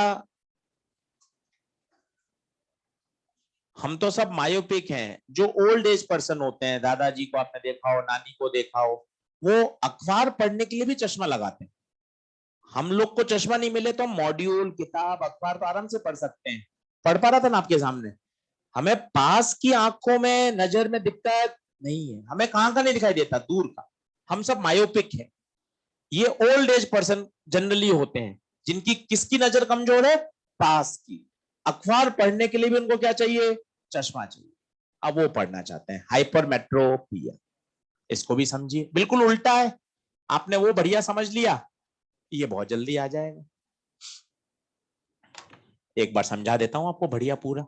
हम तो सब मायोपिक हैं। जो ओल्ड एज पर्सन होते हैं, दादाजी को आपने देखा हो, नानी को देखा हो, वो अखबार पढ़ने के लिए भी चश्मा लगाते हैं। हम लोग को चश्मा नहीं मिले तो हम मॉड्यूल किताब अखबार तो आराम से पढ़ सकते हैं। पढ़ पा रहा था ना आपके सामने। हमें पास की आंखों में नजर में दिखता है नहीं है, हमें कहां का नहीं दिखाई देता, दूर का। हम सब मायोपिक हैं। ये ओल्ड एज पर्सन जनरली होते हैं जिनकी किसकी नजर कमजोर है? पास की। अखबार पढ़ने के लिए भी उनको क्या चाहिए? चश्मा चाहिए। अब वो पढ़ना चाहते हैं हाइपरमेट्रोपिया। इसको भी समझिए, बिल्कुल उल्टा है। आपने वो बढ़िया समझ लिया, ये बहुत जल्दी आ जाएगा। एक बार समझा देता हूं आपको बढ़िया पूरा।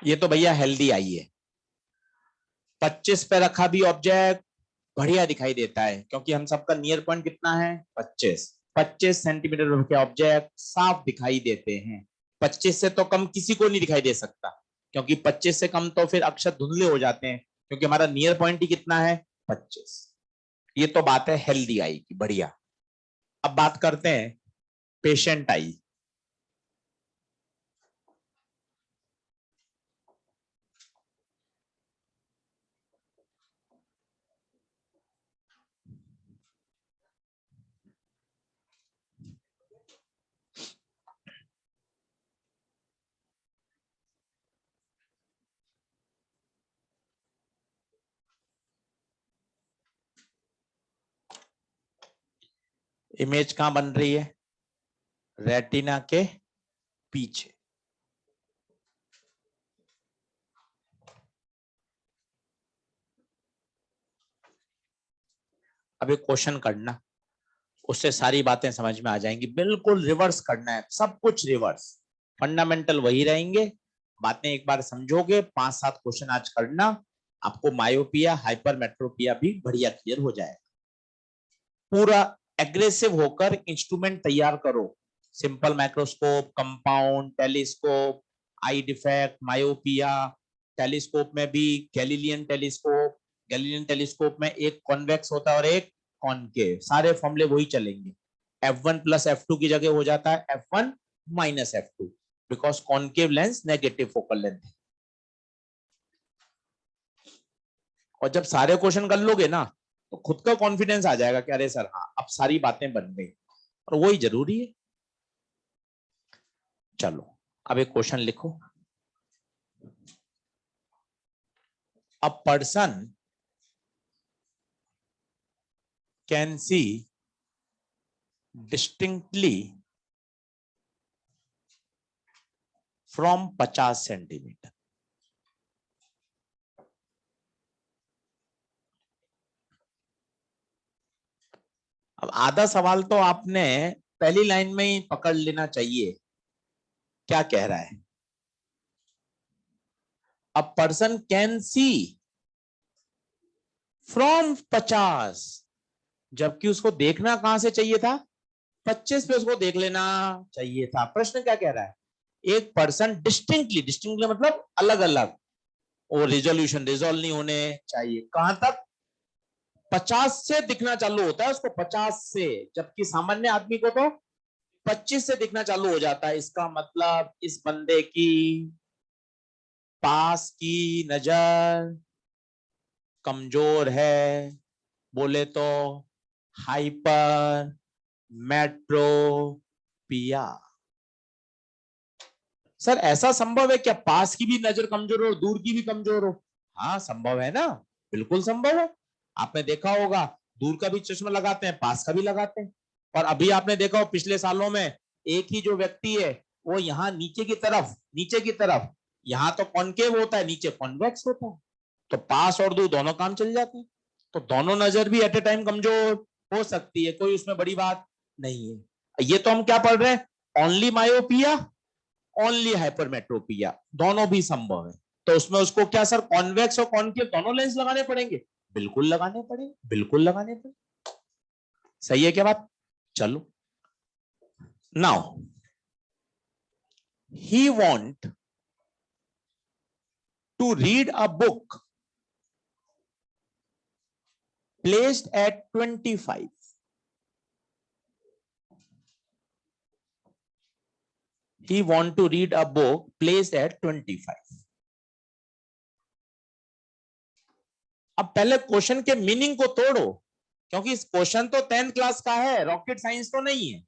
ये तो भैया हेल्दी आई है। 25 पे रखा भी ऑब्जेक्ट, बढ़िया दिखाई देता है, क्योंकि हम सबका नियर पॉइंट कितना है 25 सेंटीमीटर के ऑब्जेक्ट साफ दिखाई देते हैं। 25 से तो कम किसी को नहीं दिखाई दे सकता, क्योंकि 25 से कम तो फिर अक्षर धुंधले हो जाते हैं, क्योंकि हमारा नियर पॉइंट ही कितना है 25। ये तो बात है हेल्दी आई की, बढ़िया। अब बात करते हैं पेशेंट आई। इमेज कहां बन रही है, रेटिना के पीछे। अब एक क्वेश्चन करना, उससे सारी बातें समझ में आ जाएंगी। बिल्कुल रिवर्स करना है, सब कुछ रिवर्स, फंडामेंटल वही रहेंगे। बातें एक बार समझोगे, 5-7 क्वेश्चन आज करना, आपको मायोपिया हाइपरमेट्रोपिया भी बढ़िया क्लियर हो जाएगा। पूरा एग्रेसिव होकर इंस्ट्रूमेंट तैयार करो, सिंपल माइक्रोस्कोप, कंपाउंड, टेलीस्कोप, आई डिफेक्ट, मायोपिया। टेलीस्कोप में भी गैलीलियन टेलीस्कोप, गैलीलियन टेलीस्कोप में एक कॉन्वेक्स होता है और एक कॉनकेव, सारे फॉर्मूले वही चलेंगे। F1 प्लस F2 की जगह हो जाता है F1 minus F2, because concave lens negative focal length है। और जब सारे क्वेश्चन कर लोगे ना, तो खुद का कॉन्फिडेंस आ जाएगा कि अरे सर हाँ अब सारी बातें बन गई, और वही जरूरी है। चलो अब एक क्वेश्चन लिखो। A person can C distinctly from 50 centimetre. अब आधा सवाल तो आपने पहली लाइन में ही पकड़ लेना चाहिए। क्या कह रहा है, अ पर्सन कैन सी फ्रॉम 50, जबकि उसको देखना कहां से चाहिए था, 25 पे उसको देख लेना चाहिए था। प्रश्न क्या कह रहा है, एक पर्सन डिस्टिंक्टली, डिस्टिंक्टली मतलब अलग अलग, और रिजोल्यूशन रिजोल्व नहीं होने चाहिए, कहां तक 50 से दिखना चालू होता है उसको, 50 से, जबकि सामान्य आदमी को तो 25 से दिखना चालू हो जाता है। इसका मतलब इस बंदे की पास की नजर कमजोर है, बोले तो हाइपर मेट्रोपिया। सर ऐसा संभव है क्या, पास की भी नजर कमजोर हो और दूर की भी कमजोर हो? हाँ संभव है ना, बिल्कुल संभव है। आपने देखा होगा दूर का भी चश्मा लगाते हैं, पास का भी लगाते हैं। और अभी आपने देखा हो पिछले सालों में एक ही जो व्यक्ति है, वो यहाँ नीचे की तरफ, नीचे की तरफ, यहाँ तो कॉनकेव होता है, नीचे कॉन्वेक्स होता है, तो पास और दूर दोनों काम चल जाते हैं। तो दोनों नजर भी एट ए टाइम कमजोर हो सकती है, कोई उसमें बड़ी बात नहीं है। ये तो हम क्या पढ़ रहे हैं, ओनली मायोपिया, ओनली हाइपरमेट्रोपिया, दोनों भी संभव है। तो उसमें उसको क्या सर, कॉन्वेक्स और कॉनकेव दोनों लेंस लगाने पड़ेंगे? बिल्कुल लगाने पड़ेंगे, बिल्कुल लगाने पड़ेंगे। सही है क्या बात? चलो now he want to read a book placed at 25. He want to read a book placed at 25. अब पहले क्वेश्चन के मीनिंग को तोड़ो, क्योंकि इस क्वेश्चन तो 10th क्लास का है, रॉकेट साइंस तो नहीं है।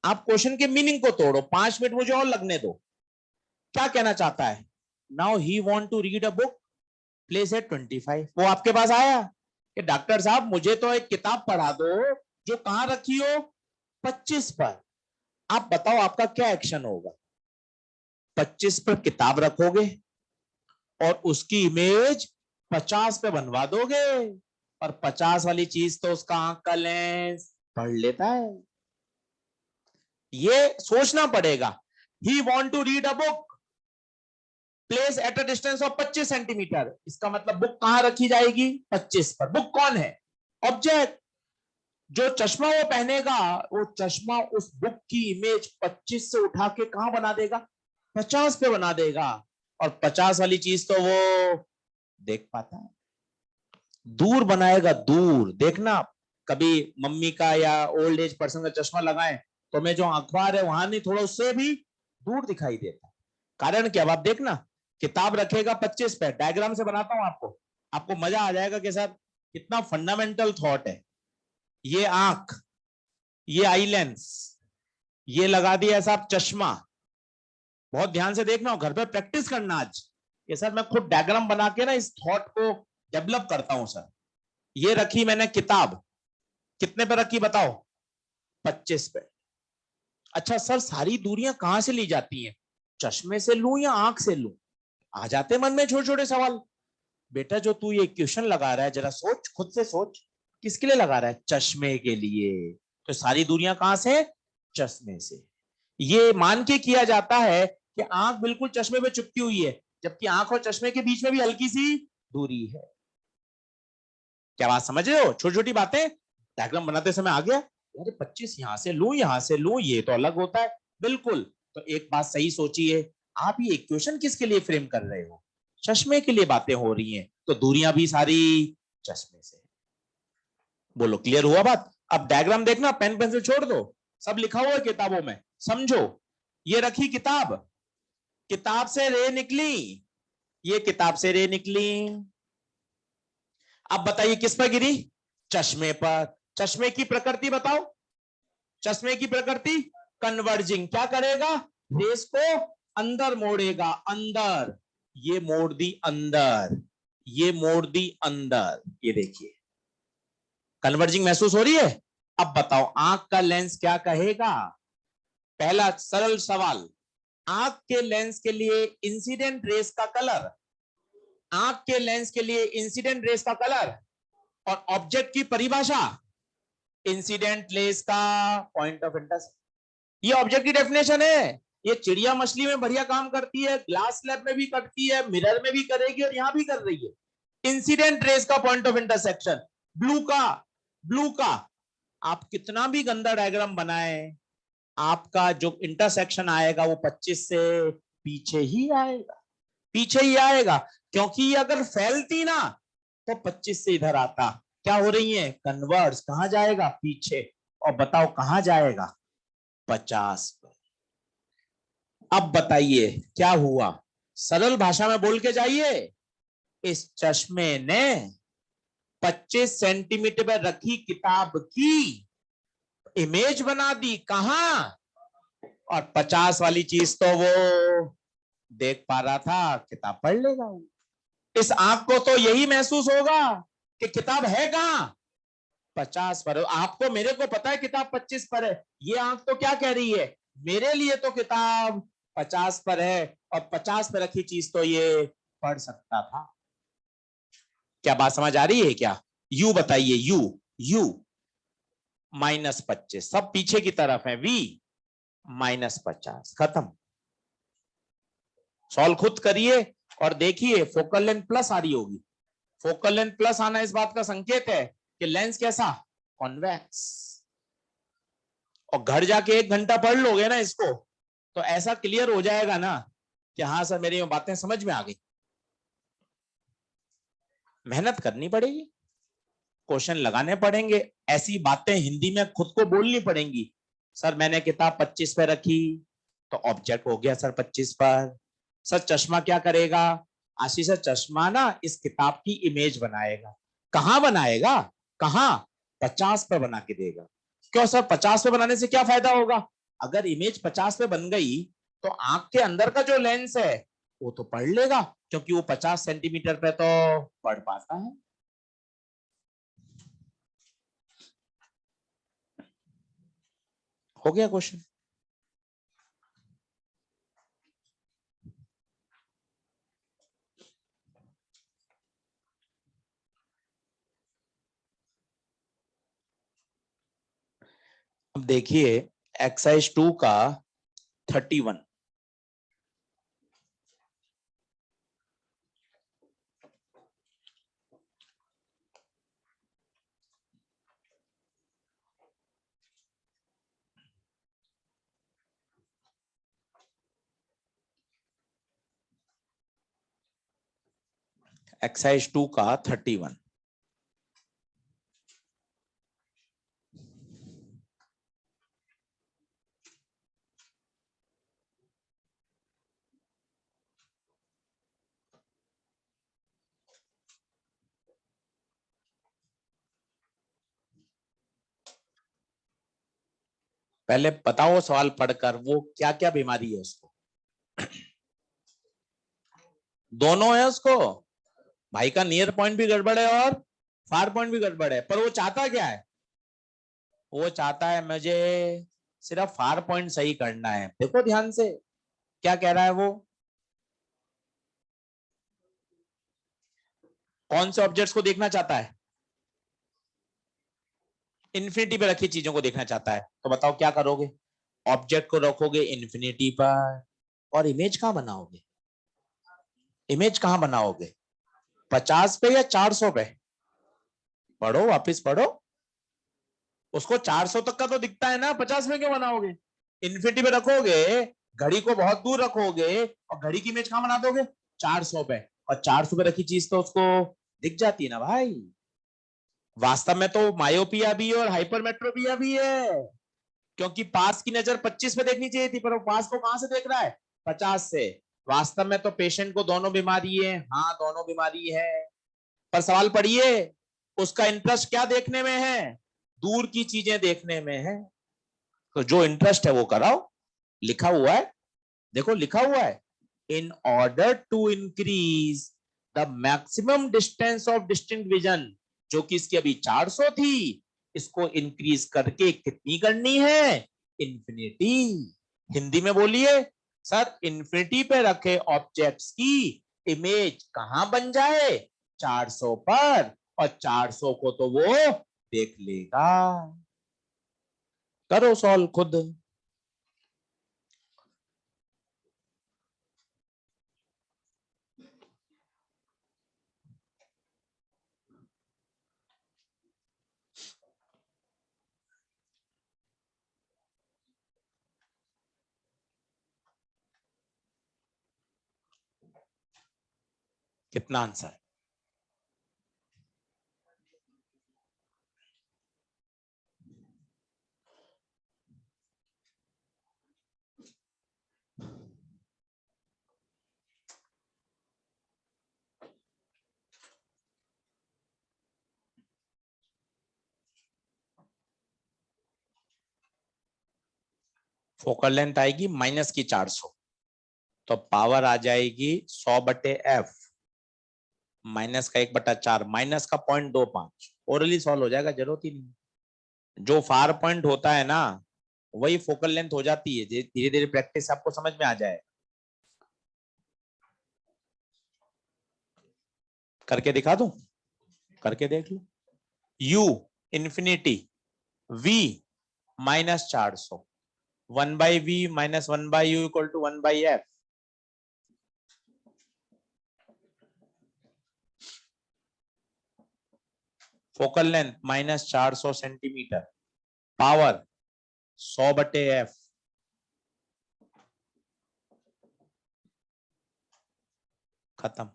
आप क्वेश्चन के मीनिंग को तोड़ो, 5 मिनट मुझे और लगने दो। क्या कहना चाहता है, now he want to read a book place at 25। वो आपके पास आया कि डॉक्टर साहब मुझे तो एक किताब पढ़ा दो जो कहां रखी हो, 25 पर। आप बताओ आपका क्या एक्शन होगा, 25 पर किताब रखोगे और उसकी इमेज 50 पे बनवा दोगे, और 50 वाली चीज तो उसका आंख का लेंस पढ़ लेता है। ये सोचना पड़ेगा, he want to read a book place at a distance of 25 centimetre, इसका मतलब बुक कहां रखी जाएगी, 25 पर। बुक कौन है, ऑब्जेक्ट। जो चश्मा वो पहनेगा, वो चश्मा उस बुक की इमेज 25 से उठा के कहां बना देगा? 50 पे बना देगा। और 50 वाली चीज तो वो देख पाता है, दूर बनाएगा, दूर। देखना कभी मम्मी का या ओल्ड एज पर्सन का चश्मा लगाएं तो मैं जो अखबार है वहां नहीं, थोड़ा उससे भी दूर दिखाई देता। कारण क्या? अब आप देखना, किताब रखेगा 25 पे, डायग्राम से बनाता हूं आपको, आपको मजा आ जाएगा कि सर कितना फंडामेंटल थॉट है। ये आंख, ये आई लेंस, ये लगा दिया साहब चश्मा। बहुत ध्यान से देखना, घर पे प्रैक्टिस करना आज। ये सर मैं खुद डायग्राम बना के ना इस थॉट को डेवलप करता हूं सर। ये रखी मैंने किताब, कितने पे रखी बताओ? 25 पे। अच्छा सर, सारी दूरियां कहां से ली जाती हैं? चश्मे से लूं या आंख से लूं? आ जाते मन में छोटे छोटे सवाल। बेटा जो तू ये क्वेश्चन लगा रहा है, जरा सोच, खुद से सोच, किसके लिए लगा रहा है? चश्मे के लिए। तो सारी दूरियां कहां से? चश्मे से। ये मान के किया जाता है कि आंख बिल्कुल चश्मे पे चिपकी हुई है, जबकि आंख और चश्मे के बीच में भी हल्की सी दूरी है। क्या बात समझ रहे हो? छोटी छोटी बातें डायग्राम बनाते समय आ गया, अरे 25 यहां से लूं, यहां से लूं, ये तो अलग होता है। बिल्कुल। तो एक बात सही सोचिए, आप ये इक्वेशन किसके लिए फ्रेम कर रहे हो? चश्मे के लिए बातें हो रही हैं, तो दूरियां भी सारी चश्मे से। बोलो क्लियर हुआ बात? अब डायग्राम देखना, पेन पेंसिल छोड़ दो, सब लिखा हुआ है किताबों में, समझो। ये रखी किताब, किताब से रे निकली, ये किताब से रे निकली। अब बताइए किस पर गिरी? चश्मे पर। चश्मे की प्रकृति बताओ, चश्मे की प्रकृति कन्वर्जिंग। क्या करेगा? रेस को अंदर मोड़ेगा, अंदर। ये मोड़ दी अंदर, ये मोड़ दी अंदर। ये देखिए कन्वर्जिंग महसूस हो रही है। अब बताओ आंख का लेंस क्या कहेगा? पहला सरल सवाल, आंख के लेंस के लिए इंसिडेंट रेस का कलर, आंख के लेंस के लिए इंसिडेंट रेस का कलर और ऑब्जेक्ट की परिभाषा, इंसिडेंट रेस का पॉइंट ऑफ इंटरेस्ट। ये ऑब्जेक्ट की डेफिनेशन है। ये चिड़िया मछली में बढ़िया काम करती है, ग्लास स्लैब में भी करती है, मिरर में भी करेगी और यहां भी कर रही है। इंसिडेंट रेस का पॉइंट ऑफ इंटरसेक्शन, ब्लू का, ब्लू का। आप कितना भी गंदा डायग्राम बनाए, आपका जो इंटरसेक्शन आएगा वो 25 से पीछे ही आएगा, पीछे ही आएगा। क्योंकि ये अगर फैलती ना तो 25 से इधर आता। क्या हो रही है? कन्वर्स। कहां जाएगा? पीछे। और बताओ कहां जाएगा? 50 पर। अब बताइए क्या हुआ? सरल भाषा में बोल के जाइए। इस चश्मे ने 25 सेंटीमीटर पर रखी किताब की इमेज बना दी। कहां? और 50 वाली चीज तो वो देख पा रहा था, किताब पढ़ लेगा वो। इस आंख को तो यही महसूस होगा कि किताब है कहां? 50 पर। आपको, मेरे को पता है किताब 25 पर है। ये आंख तो क्या कह रही है? मेरे लिए तो किताब 50 पर है, और 50 पर रखी चीज तो ये पढ़ सकता था। क्या बात समझ आ रही है क्या? यू बताइए, यू, यू -25, सब पीछे की तरफ है। वी -50, खत्म। सॉल्व खुद करिए और देखिए फोकल लेंथ प्लस आ रही होगी। फोकल लेंथ प्लस आना इस बात का संकेत है कि लेंस कैसा? कॉन्वेक्स। और घर जाके 1 घंटा पढ़ लोगे ना इसको, तो ऐसा क्लियर हो जाएगा ना कि हाँ सर मेरी बातें समझ में आ गई। मेहनत करनी पड़ेगी, क्वेश्चन लगाने पड़ेंगे, ऐसी बातें हिंदी में खुद को बोलनी पड़ेंगी। सर मैंने किताब 25 पे रखी, तो ऑब्जेक्ट हो गया सर 25 पर। सर चश्मा क्या करेगा? आशीष सर चश्मा ना इस किताब की इमेज बनाएगा। कहां बनाएगा? कहां? 50 पे बना के देगा। क्यों सर 50 पे बनाने से क्या फायदा होगा? अगर इमेज 50 पे बन गई तो आंख के अंदर का जो लेंस है वो तो पढ़ लेगा, क्योंकि वो 50 सेंटीमीटर पे तो पढ़ पाता है। हो गया क्वेश्चन। अब देखिए एक्सरसाइज 2 का 31। एक्सरसाइज 2 का 31। पहले बताओ सवाल पढ़कर वो क्या क्या बीमारी है उसको। दोनों है उसको। भाई का नियर पॉइंट भी गड़बड़ है और फार पॉइंट भी गड़बड़ है, पर वो चाहता क्या है? वो चाहता है मुझे सिर्फ फार पॉइंट सही करना है। देखो ध्यान से क्या कह रहा है वो। कौन से ऑब्जेक्ट्स को देखना चाहता है? इन्फिनिटी पे रखी चीजों को देखना चाहता है। तो बताओ क्या करोगे? ऑब्जेक्ट को रखोगे इन्फिनिटी पर और इमेज कहां बनाओगे? इमेज कहां बनाओगे? 50 पे या 400 पे? पढ़ो, वापिस पढ़ो। उसको 400 तक का तो दिखता है ना, 50 में क्यों बनाओगे? इन्फिनिटी पे रखोगे, घड़ी को बहुत दूर रखोगे और घड़ी की इमेज कहां बना दोगे? 400 पे। और 400 पे रखी चीज तो उसको दिख जाती है ना भाई। वास्तव में तो मायोपिया भी और हाइपरमेट्रोपिया भी है, क्योंकि पास की नजर 25 पे देखनी चाहिए थी, पर वो पास को कहां से देख रहा है? 50 से। वास्तव में तो पेशेंट को दोनों बीमारी है। हाँ, दोनों बीमारी है। पर सवाल पढ़िए, उसका इंटरेस्ट क्या देखने में है? दूर की चीजें देखने में है। तो जो इंटरेस्ट है वो कराओ। लिखा हुआ है, देखो लिखा हुआ है, in order to increase the maximum distance of distinct vision, जो कि इसकी अभी 400 थी, इसको इंक्रीज करके कितनी करनी है? इन्फिनिटी। हिंदी में बोलिए। सर, इन्फिनिटी पे रखे ऑब्जेक्ट्स की इमेज कहां बन जाए? 400 पर। और 400 को तो वो देख लेगा। करो सॉल्व खुद। कितना आंसर? फोकल लेंथ आएगी माइनस की 400, तो पावर आ जाएगी 100/f, माइनस का 1/4, माइनस का 0.25। ओरली सॉल्व हो जाएगा, जरूरत ही नहीं। जो फार पॉइंट होता है ना, वही फोकल लेंथ हो जाती है। धीरे धीरे प्रैक्टिस आपको समझ में आ जाए। करके दिखा दूं? करके देख लो। u infinity, v -400, 1/v minus 1/u equal to 1/f। Focal length -400 centimetre, power 100/f। खत्म।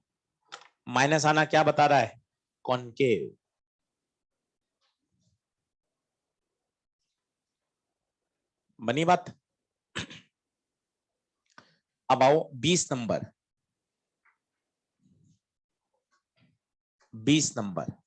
माइनस आना क्या बता रहा है? कॉनकेव। बनी बात। अब आओ 20 नंबर। 20 नंबर।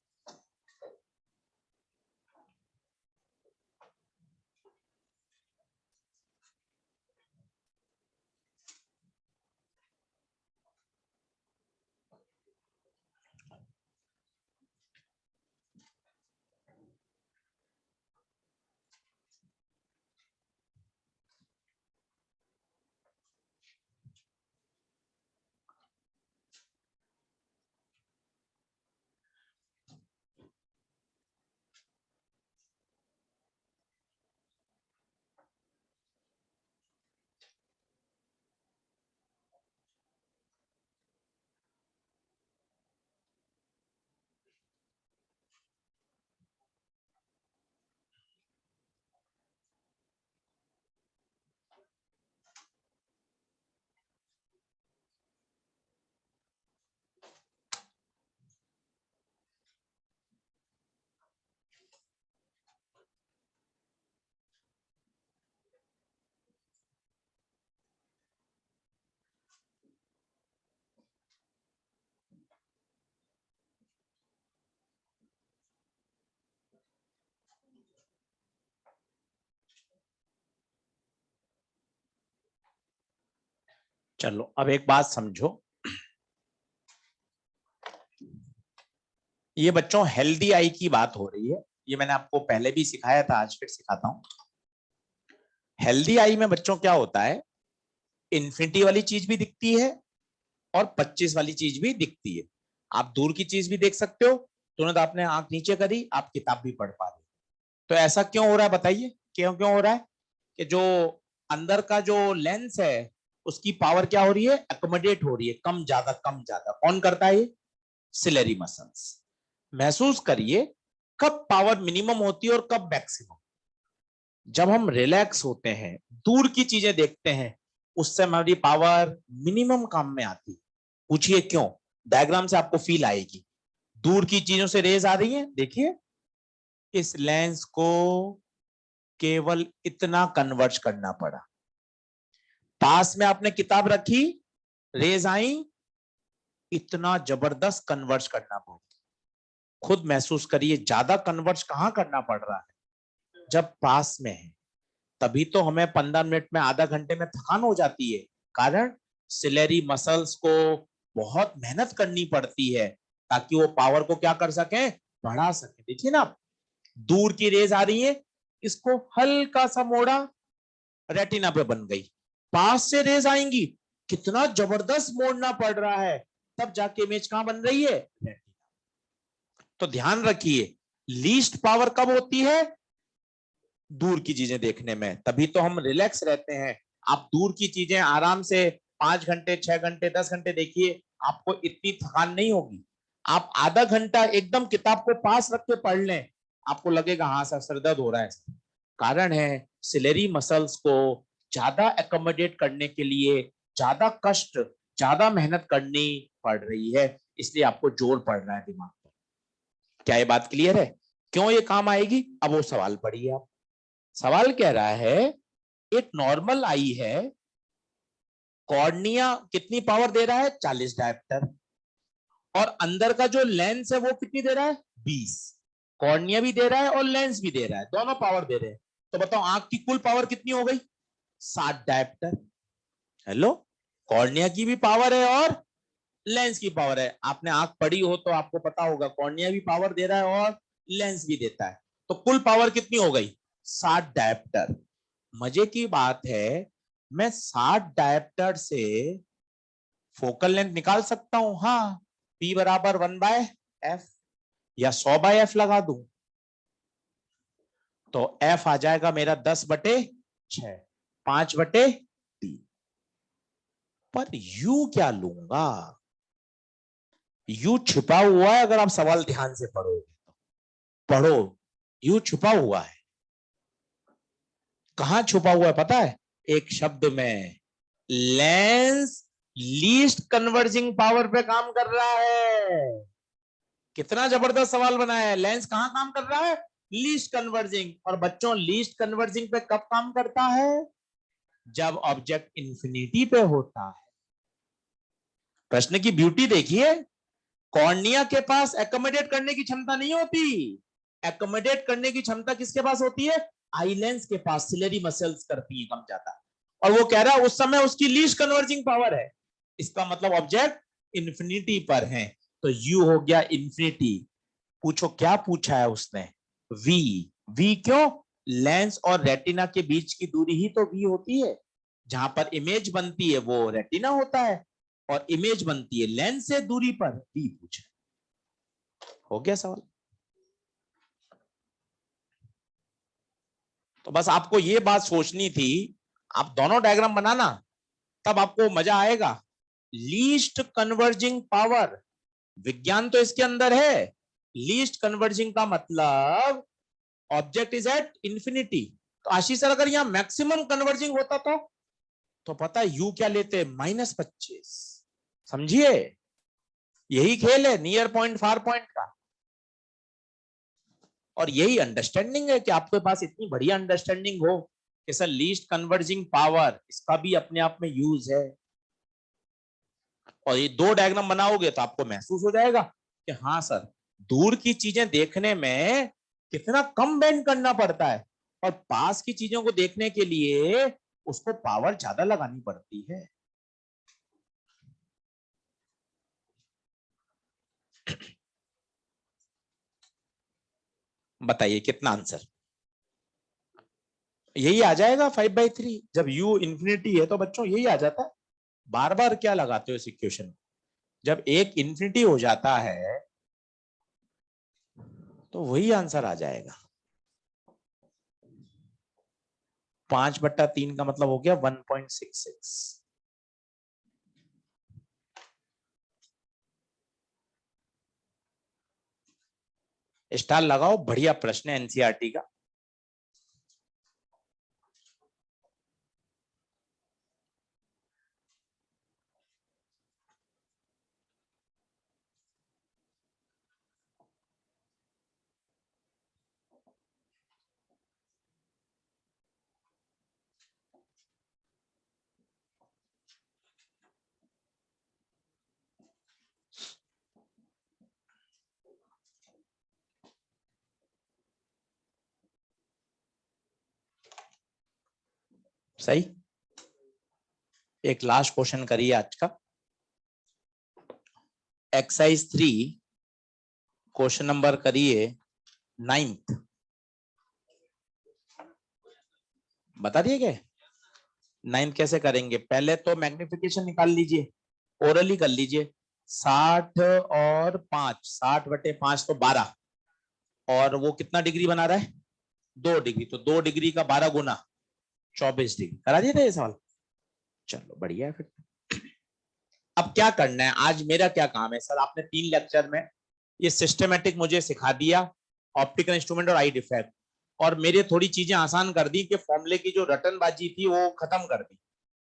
चलो अब एक बात समझो, ये बच्चों हेल्दी आई की बात हो रही है, ये मैंने आपको पहले भी सिखाया था, आज फिर सिखाता हूं। हेल्दी आई में बच्चों क्या होता है, इन्फिनिटी वाली चीज भी दिखती है और 25 वाली चीज भी दिखती है। आप दूर की चीज भी देख सकते हो, तुरंत आपने आंख नीचे करी, आप किताब भी पढ़ पा रहे हो। तो ऐसा क्यों हो रहा है बताइए, क्यों क्यों हो रहा है कि जो अंदर का जो लेंस है उसकी पावर क्या हो रही है, एकोमोडेट हो रही है, कम ज्यादा कम ज्यादा। कौन करता है ये, सिलेरी मसल्स। महसूस करिए कब पावर मिनिमम होती है और कब मैक्सिमम। जब हम रिलैक्स होते हैं, दूर की चीजें देखते हैं, उससे हमारी पावर मिनिमम काम में आती है। पूछिए क्यों, डायग्राम से आपको फील आएगी। दूर की चीजों से रेज आ रही हैं, देखिए इस लेंस को केवल इतना कन्वर्ज करना पड़ा, पास में आपने किताब रखी, रेज आई, इतना जबरदस्त कन्वर्ज करना पड़ा। खुद महसूस करिए, ज्यादा कन्वर्ज कहां करना पड़ रहा है, जब पास में है। तभी तो हमें 15 मिनट में, आधा घंटे में थकान हो जाती है। कारण सिलेरी मसल्स को बहुत मेहनत करनी पड़ती है ताकि वो पावर को क्या कर सके, बढ़ा सके। देखिए ना, दूर की रेज आ रही है, इसको हल्का सा मोड़ा, रेटिना पे बन गई। पास से रेज आएंगी, कितना जबरदस्त मोड़ना पड़ रहा है, तब जाके इमेज कहां बन रही है, रेटिना। तो ध्यान रखिए, लीस्ट पावर कब होती है, दूर की चीजें देखने में। तभी तो हम रिलैक्स रहते हैं। आप दूर की चीजें आराम से 5 घंटे, 6 घंटे, 10 घंटे देखिए, आपको इतनी थकान नहीं होगी। आप आधा घंटा एकदम किताब को पास रख के पढ़ लें, आपको लगेगा हाँ सर, सर दर्द हो रहा है। कारण है सिलेरी मसल्स को ज्यादा एकोमोडेट करने के लिए ज्यादा कष्ट, ज्यादा मेहनत करनी पड़ रही है, इसलिए आपको जोर पड़ रहा है दिमाग पर। क्या ये बात क्लियर है, क्यों ये काम आएगी? अब वो सवाल पढ़िए आप। सवाल कह रहा है, एक नॉर्मल आई है, कॉर्निया कितनी पावर दे रहा है, 40 डायप्टर, और अंदर का जो लेंस है वो कितनी दे रहा है, 20। कॉर्निया भी दे रहा है और लेंस भी दे रहा है, दोनों पावर दे रहे हैं। तो बताओ आंख की कुल पावर कितनी हो गई, 60 डायप्टर। हेलो, कॉर्निया की भी पावर है और लेंस की पावर है। आपने आंख पढ़ी हो तो आपको पता होगा, कॉर्निया भी पावर दे रहा है और लेंस भी देता है। तो कुल पावर कितनी हो गई, 60 डायप्टर। मजे की बात है, मैं 60 डायप्टर से फोकल लेंथ निकाल सकता हूं, हाँ। P बराबर 1/f, या 100/f लगा दूं तो f आ जाएगा मेरा 10/6, 5/3। पर u क्या लूंगा, u छिपा हुआ है, अगर आप सवाल ध्यान से पढ़ोगे तो। पढ़ो, u छुपा हुआ है। कहां छुपा हुआ है पता है, एक शब्द में, लेंस लीस्ट कन्वर्जिंग पावर पे काम कर रहा है। कितना जबरदस्त सवाल बनाया है, लेंस कहां काम कर रहा है, लीस्ट कन्वर्जिंग। और बच्चों लीस्ट कन्वर्जिंग पे कब काम करता है, जब ऑब्जेक्ट इंफिनिटी पे होता है। प्रश्न की ब्यूटी देखिए, कॉर्निया के पास एकोमोडेट करने की क्षमता नहीं होती, एकोमोडेट करने की क्षमता किसके पास होती है, आई लेंस के पास। सिलेरी मसल्स करती है कम ज्यादा। और वो कह रहा है उस समय उसकी लीस्ट कन्वर्जिंग पावर है, इसका मतलब ऑब्जेक्ट इंफिनिटी पर है। तो यू हो गया इंफिनिटी। पूछो क्या पूछा है उसने, वी। वी क्यों, लेंस और रेटिना के बीच की दूरी ही तो वी होती है। जहां पर इमेज बनती है वो रेटिना होता है, और इमेज बनती है लेंस से दूरी पर, वी पूछा। हो गया सवाल। तो बस आपको ये बात सोचनी थी, आप दोनों डायग्राम बनाना, तब आपको मजा आएगा। लीस्ट कन्वर्जिंग पावर, विज्ञान तो इसके अंदर है। लीस्ट कन्वर्जिंग का मतलब ऑब्जेक्ट इज एट इंफिनिटी। तो आशीष सर अगर यहां मैक्सिमम कन्वर्जिंग होता तो पता है यू क्या लेते, -25। समझिए, यही खेल है नियर पॉइंट फार पॉइंट का। और यही अंडरस्टैंडिंग है कि आपके पास इतनी बढ़िया अंडरस्टैंडिंग हो कि सर लीस्ट कन्वर्जिंग पावर, इसका भी अपने आप में यूज है। और ये दो डायग्राम बनाओगे तो आपको महसूस हो जाएगा कि हाँ सर, दूर की चीजें देखने में कितना कम बेंड करना पड़ता है, और पास की चीजों को देखने के लिए उसको पावर ज्यादा लगानी पड़ती है। बताइए कितना आंसर? यही आ जाएगा 5/3। जब u इंफिनिटी है तो बच्चों यही आ जाता है। बार बार क्या लगाते हो इस इक्वेशन में? जब एक इंफिनिटी हो जाता है तो वही आंसर आ जाएगा। 5/3 का मतलब हो गया 1.66। स्टार लगाओ, बढ़िया प्रश्न है एनसीईआरटी का। सही। एक लास्ट क्वेश्चन करिए आज का, एक्सरसाइज 3 क्वेश्चन नंबर करिए 9th। बता दिए क्या? 9th कैसे करेंगे? पहले तो मैग्निफिकेशन निकाल लीजिए, ओरली कर लीजिए। 60 और 5, 60/5 तो 12, और वो कितना डिग्री बना रहा है? 2 डिग्री। तो 2 डिग्री का 12 गुना 24 डिग्री। करा दिया था ये सवाल? चलो बढ़िया है फिर। अब क्या करना है, आज मेरा क्या काम है सर? आपने 3 लेक्चर में ये सिस्टमेटिक मुझे सिखा दिया, ऑप्टिकल इंस्ट्रूमेंट और आई डिफेक्ट, और मेरे थोड़ी चीजें आसान कर दी कि फॉर्मूले की जो रटनबाजी थी वो खत्म कर दी।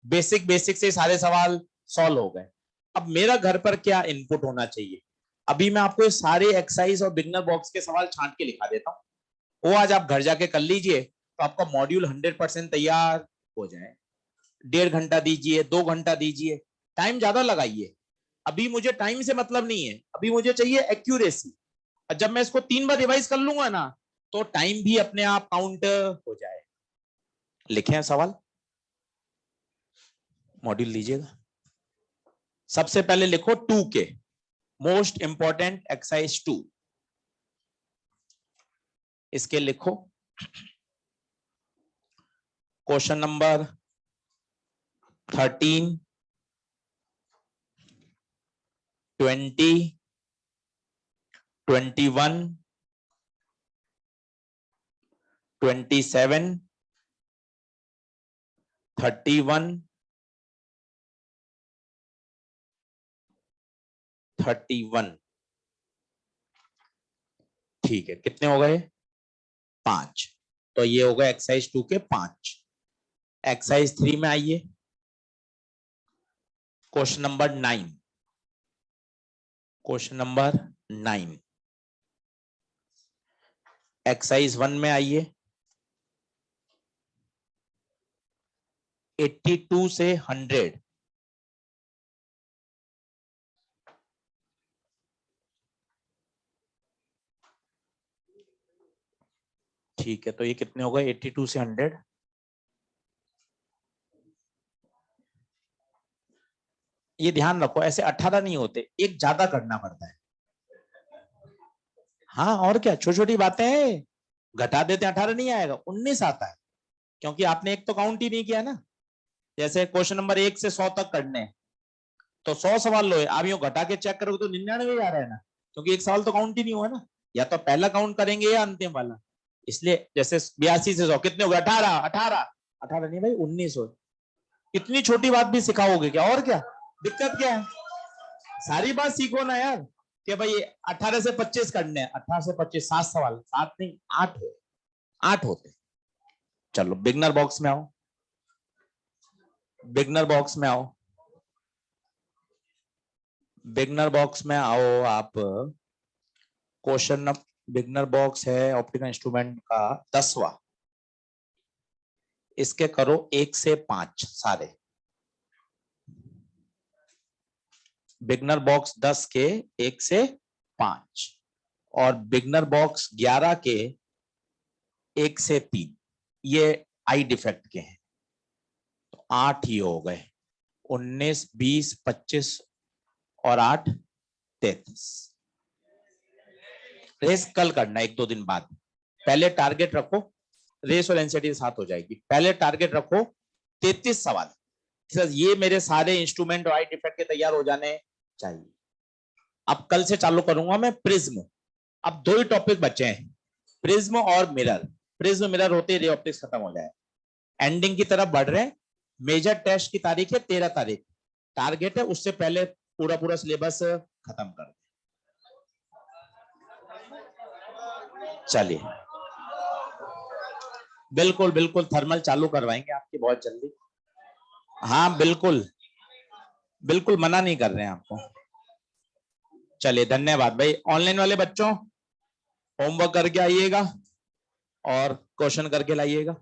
बेसिक बेसिक से सारे सवाल सॉल्व हो गए। अब मेरा घर पर क्या इनपुट होना चाहिए? अभी मैं आपको ये सारे एक्सरसाइज और बिगनर बॉक्स के सवाल छांट के लिखा देता हूँ, वो आज आप घर जाके कर लीजिए, तो आपका मॉड्यूल 100% तैयार हो जाए। 1.5 घंटा दीजिए, 2 घंटा दीजिए, टाइम ज्यादा लगाइए। अभी मुझे टाइम से मतलब नहीं है, अभी मुझे चाहिए एक्यूरेसी। और जब मैं इसको 3 बार रिवाइज कर लूंगा ना, तो टाइम भी अपने आप काउंट हो जाए। लिखे हैं सवाल? मॉड्यूल लीजिएगा। सबसे पहले लिखो 2 के, मोस्ट इंपॉर्टेंट एक्सरसाइज 2। इसके लिखो क्वेश्चन नंबर 13, 20, 21, 27, 31, 31। ठीक है, कितने हो गए? 5। तो ये होगा एक्सरसाइज 2 के 5। एक्सरसाइज 3 में आइए, question number 9। Question number 9। Exercise 1 में आइए, 82 से 100। ठीक है, तो ये कितने हो गए? 82 से 100। ये ध्यान रखो, ऐसे 18 नहीं होते, एक ज्यादा करना पड़ता है। हाँ और क्या, छोटी छोटी बातें हैं, घटा देते 18 नहीं आएगा, 19 आता है, क्योंकि आपने एक तो काउंट ही नहीं किया ना। जैसे क्वेश्चन नंबर 1 से 100 तक करने, तो 100 सवाल लो, आप यूं घटा के चेक करोगे तो 99 आ रहा है ना, क्योंकि एक सवाल तो काउंट ही नहीं हुआ ना। या तो पहला काउंट करेंगे या अंतिम वाला। इसलिए जैसे 82 से 100 कितने हो गए? 18, 18, 18 नहीं भाई, 19 हो। इतनी छोटी बात भी सिखाओगे क्या? और क्या दिक्कत क्या है? सारी बात सीखो ना यार, कि भाई 18 से 25 करने हैं, 18 से 25 7 सवाल, 7 नहीं 8 हो, 8 होते। चलो बिगनर बॉक्स में आओ, बिगनर बॉक्स में आओ, बिगनर बॉक्स में आओ आप। क्वेश्चन बिगनर बॉक्स है ऑप्टिकल इंस्ट्रूमेंट का 10वां। इसके करो 1 से 5 सारे। बिगनर बॉक्स 10 के 1 से 5, और बिगनर बॉक्स 11 के 1 से 3, ये आई डिफेक्ट के हैं, तो 8 ही हो गए। 19, 20, 25 और 8, 33। रेस कल करना, 1-2 दिन बाद। पहले टारगेट रखो, रेस और एनसीईआरटी साथ हो जाएगी। पहले टारगेट रखो 33 सवाल, सर ये मेरे सारे इंस्ट्रूमेंट और आई डिफेक्ट के तैयार हो जाने चाहिए। अब कल से चालू करूंगा मैं प्रिज्म। अब 2 ही टॉपिक बचे हैं, प्रिज्म और मिरर। प्रिज्म मिरर होते ही रे ऑप्टिक्स खत्म हो जाए, एंडिंग की तरफ बढ़ रहे हैं। मेजर टेस्ट की तारीख है 13 तारीख, टारगेट है उससे पहले पूरा पूरा सिलेबस खत्म कर। चलिए बिल्कुल बिल्कुल थर्मल चालू करवाएंगे आपकी बहुत जल्दी। हाँ बिल्कुल बिल्कुल, मना नहीं कर रहे हैं आपको। चलिए धन्यवाद भाई। ऑनलाइन वाले बच्चों होमवर्क करके आइएगा और क्वेश्चन करके लाइएगा।